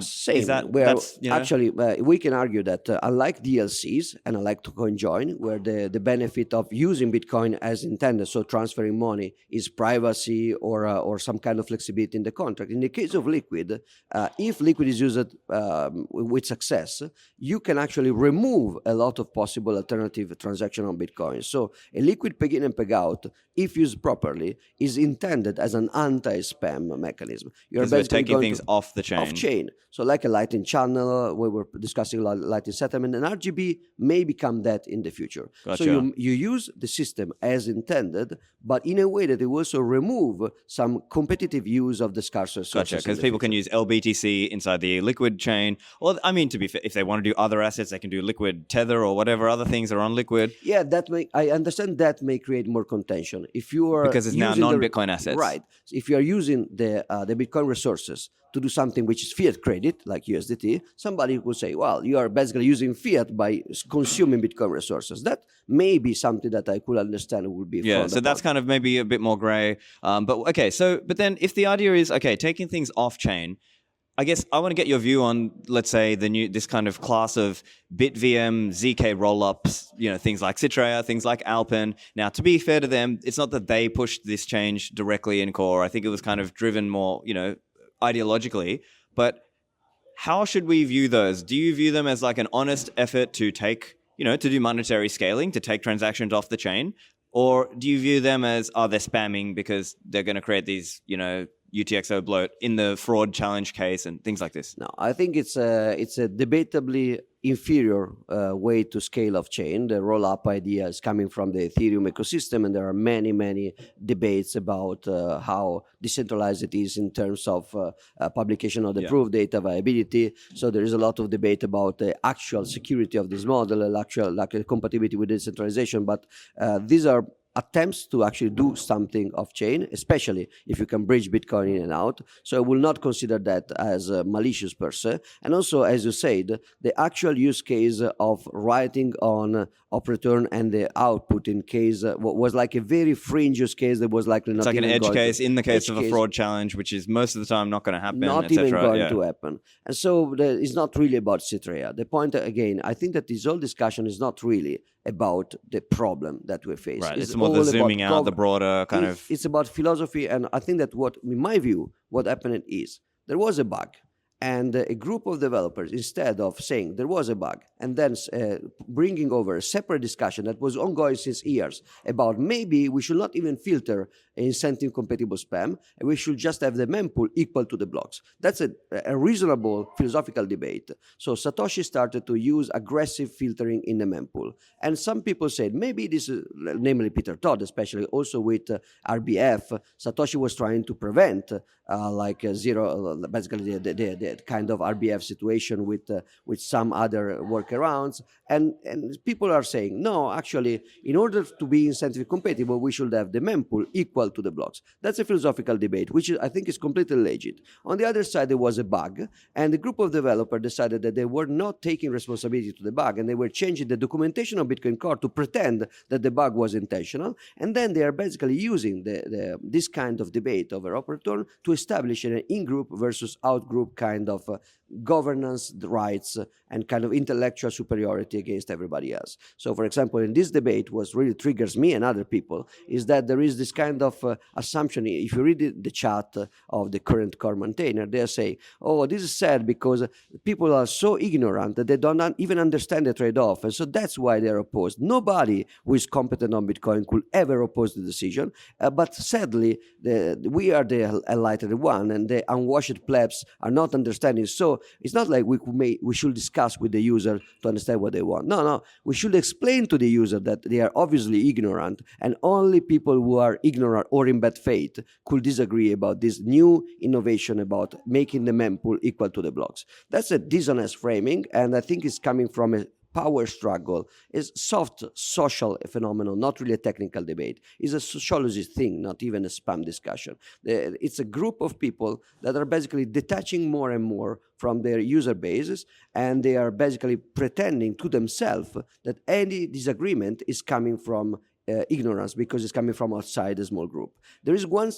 Same. Is that, Where that's, actually we can argue that unlike DLCs and unlike token join, where the benefit of using Bitcoin as intended, so transferring money, is privacy or some kind of flexibility in the contract. In the case of Liquid, if Liquid is used with success, you can actually remove a lot of possible alternative transaction on Bitcoin. So a Liquid peg in and peg out, if used properly, is intended as an anti-spam mechanism. You're because we're taking things off the chain. Off chain. So like a Lightning channel, we were discussing Lightning settlement, and RGB may become that in the future. Gotcha. So you use the system as intended, but in a way that it will also remove some competitive use of the scarce resources. Gotcha, because people can use LBTC inside the Liquid chain. Or, I mean, to be fair, if they want to do other assets, they can do Liquid Tether or whatever other things are on Liquid. Yeah, I understand that may create more contention. If you are because it's now non-Bitcoin assets. Right. If you are using the Bitcoin resources to do something which is fiat credit, like USDT, somebody could say, well, you are basically using fiat by consuming Bitcoin resources. That may be something that I could understand would be yeah, so that's kind of maybe a bit more gray. But then if the idea is, okay, taking things off-chain, I guess I want to get your view on, let's say, this kind of class of BitVM, ZK rollups, things like Citrea, things like Alpen. Now, to be fair to them, it's not that they pushed this change directly in core. I think it was kind of driven more, ideologically. But how should we view those? Do you view them as like an honest effort to take, to do monetary scaling, to take transactions off the chain? Or do you view them as, they're spamming because they're going to create these, UTXO bloat in the fraud challenge case and things like this? No, I think it's a debatably inferior way to scale off chain. The roll-up idea is coming from the Ethereum ecosystem, and there are many, many debates about how decentralized it is in terms of publication of the proof, data viability. So there is a lot of debate about the actual security of this model, the compatibility with decentralization. But these are attempts to actually do something off-chain, especially if you can bridge Bitcoin in and out. So I will not consider that as malicious per se. And also, as you said, the actual use case of writing on op return and the output in case was like a very fringe use case that was likely not it's like even an edge going case in the case of a case, fraud challenge, which is most of the time not going to happen, not even going to happen. And so it's not really about Citrea. The point, again, I think that this whole discussion is not really about the problem that we face. Right, it's more the zooming out, the broader kind of... It's about philosophy, and I think that in my view, what happened is there was a bug, and a group of developers, instead of saying there was a bug and then bringing over a separate discussion that was ongoing since years about maybe we should not even filter incentive compatible spam, and we should just have the mempool equal to the blocks. That's a reasonable philosophical debate. So Satoshi started to use aggressive filtering in the mempool. And some people said maybe this is, namely Peter Todd, especially also with RBF, Satoshi was trying to prevent basically the kind of RBF situation with some other workarounds. And people are saying, no, actually, in order to be incentive compatible, we should have the mempool equal to the blocks. That's a philosophical debate, which I think is completely legit. On the other side, there was a bug, and the group of developers decided that they were not taking responsibility to the bug, and they were changing the documentation of Bitcoin Core to pretend that the bug was intentional, and then they are basically using this kind of debate over op return to establish an in-group versus out-group kind of governance rights and kind of intellectual superiority against everybody else. So, for example, in this debate, what really triggers me and other people is that there is this kind of assumption. If you read the chat of the current core maintainer, they say, oh, this is sad because people are so ignorant that they don't even understand the trade-off. And so that's why they're opposed. Nobody who is competent on Bitcoin could ever oppose the decision. But sadly, we are the enlightened one, and the unwashed plebs are not understanding. So it's not like we should discuss with the user to understand what they want. No, we should explain to the user that they are obviously ignorant, and only people who are ignorant or in bad faith could disagree about this new innovation about making the mempool equal to the blocks. That's a dishonest framing, and I think it's coming from a power struggle. Is soft social phenomenon, not really a technical debate. It's a sociology thing, not even a spam discussion. It's a group of people that are basically detaching more and more from their user bases, and they are basically pretending to themselves that any disagreement is coming from ignorance because it's coming from outside a small group. There is one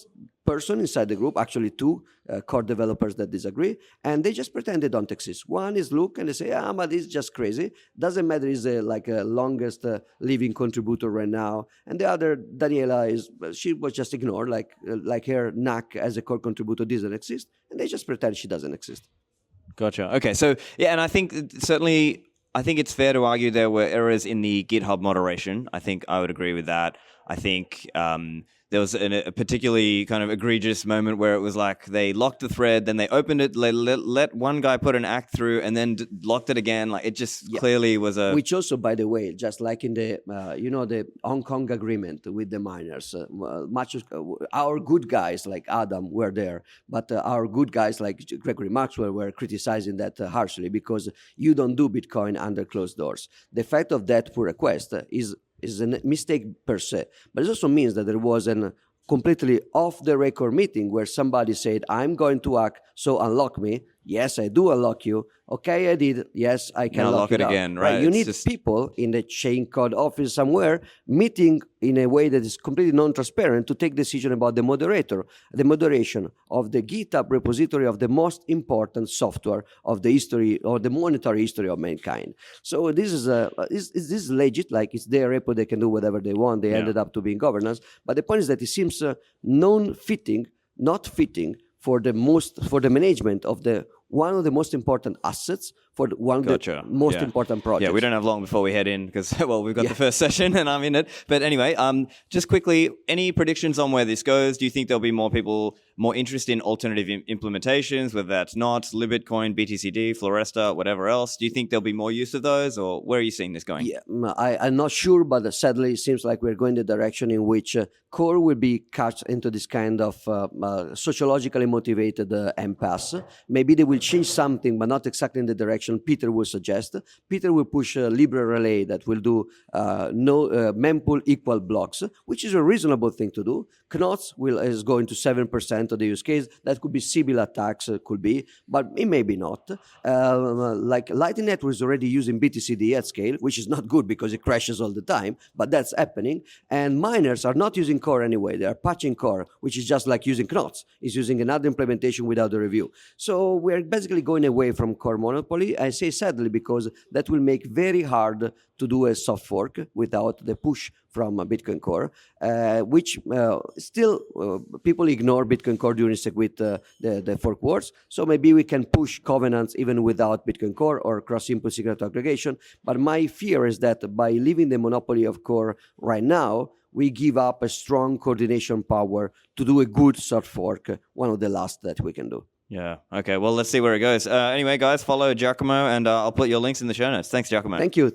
person inside the group, actually two core developers that disagree, and they just pretend they don't exist. One is Luke, and they say, but it's just crazy. Doesn't matter, he's like a longest living contributor right now. And the other, Daniela, she was just ignored, like her knack as a core contributor doesn't exist, and they just pretend she doesn't exist. Gotcha. Okay, so yeah, and I think certainly, I think it's fair to argue there were errors in the GitHub moderation. I think I would agree with that. I think there was a particularly kind of egregious moment where it was like they locked the thread, then they opened it, let one guy put an act through, and then locked it again. Like it just clearly was a... Which also, by the way, just like in the, the Hong Kong agreement with the miners, our good guys like Adam were there, but our good guys like Gregory Maxwell were criticizing that harshly because you don't do Bitcoin under closed doors. The fact of that pull request is a mistake per se, but it also means that there was a completely off-the-record meeting where somebody said, I'm going to hack, so unlock me. Yes, I do unlock you. Okay, I did. Yes, I can lock it again, right? You need people in the chain code office somewhere meeting in a way that is completely non-transparent to take decision about the moderation of the GitHub repository of the most important software of the history or the monetary history of mankind. So this is legit, like it's their repo, they can do whatever they want. They ended up to be in governance. But the point is that it seems not fitting for the management of one of the most important assets for one of the most important projects. Yeah, we don't have long before we head in because, we've got the first session and I'm in it. But anyway, just quickly, any predictions on where this goes? Do you think there'll be more interest in alternative implementations, whether that's NOT, LibBitcoin, BTCD, Floresta, whatever else? Do you think there'll be more use of those, or where are you seeing this going? Yeah, I'm not sure, but sadly, it seems like we're going the direction in which core will be cut into this kind of sociologically motivated impasse. Maybe they will change something, but not exactly in the direction Peter will suggest. Peter will push a Libre relay that will do mempool equal blocks, which is a reasonable thing to do. Knots is going to 7% of the use case. That could be Sybil attacks, could be, but it may be not. Like Lightning Network is already using BTCD at scale, which is not good because it crashes all the time, but that's happening. And miners are not using core anyway. They are patching core, which is just like using Knots. It's using another implementation without a review. So we're basically going away from core monopoly. I say sadly because that will make very hard to do a soft fork without the push from Bitcoin Core, which still people ignore Bitcoin Core during the fork wars. So maybe we can push covenants even without Bitcoin Core or cross-input secret aggregation. But my fear is that by leaving the monopoly of Core right now, we give up a strong coordination power to do a good soft fork, one of the last that we can do. Yeah. Okay. Well, let's see where it goes. Anyway, guys, follow Giacomo, and I'll put your links in the show notes. Thanks, Giacomo. Thank you.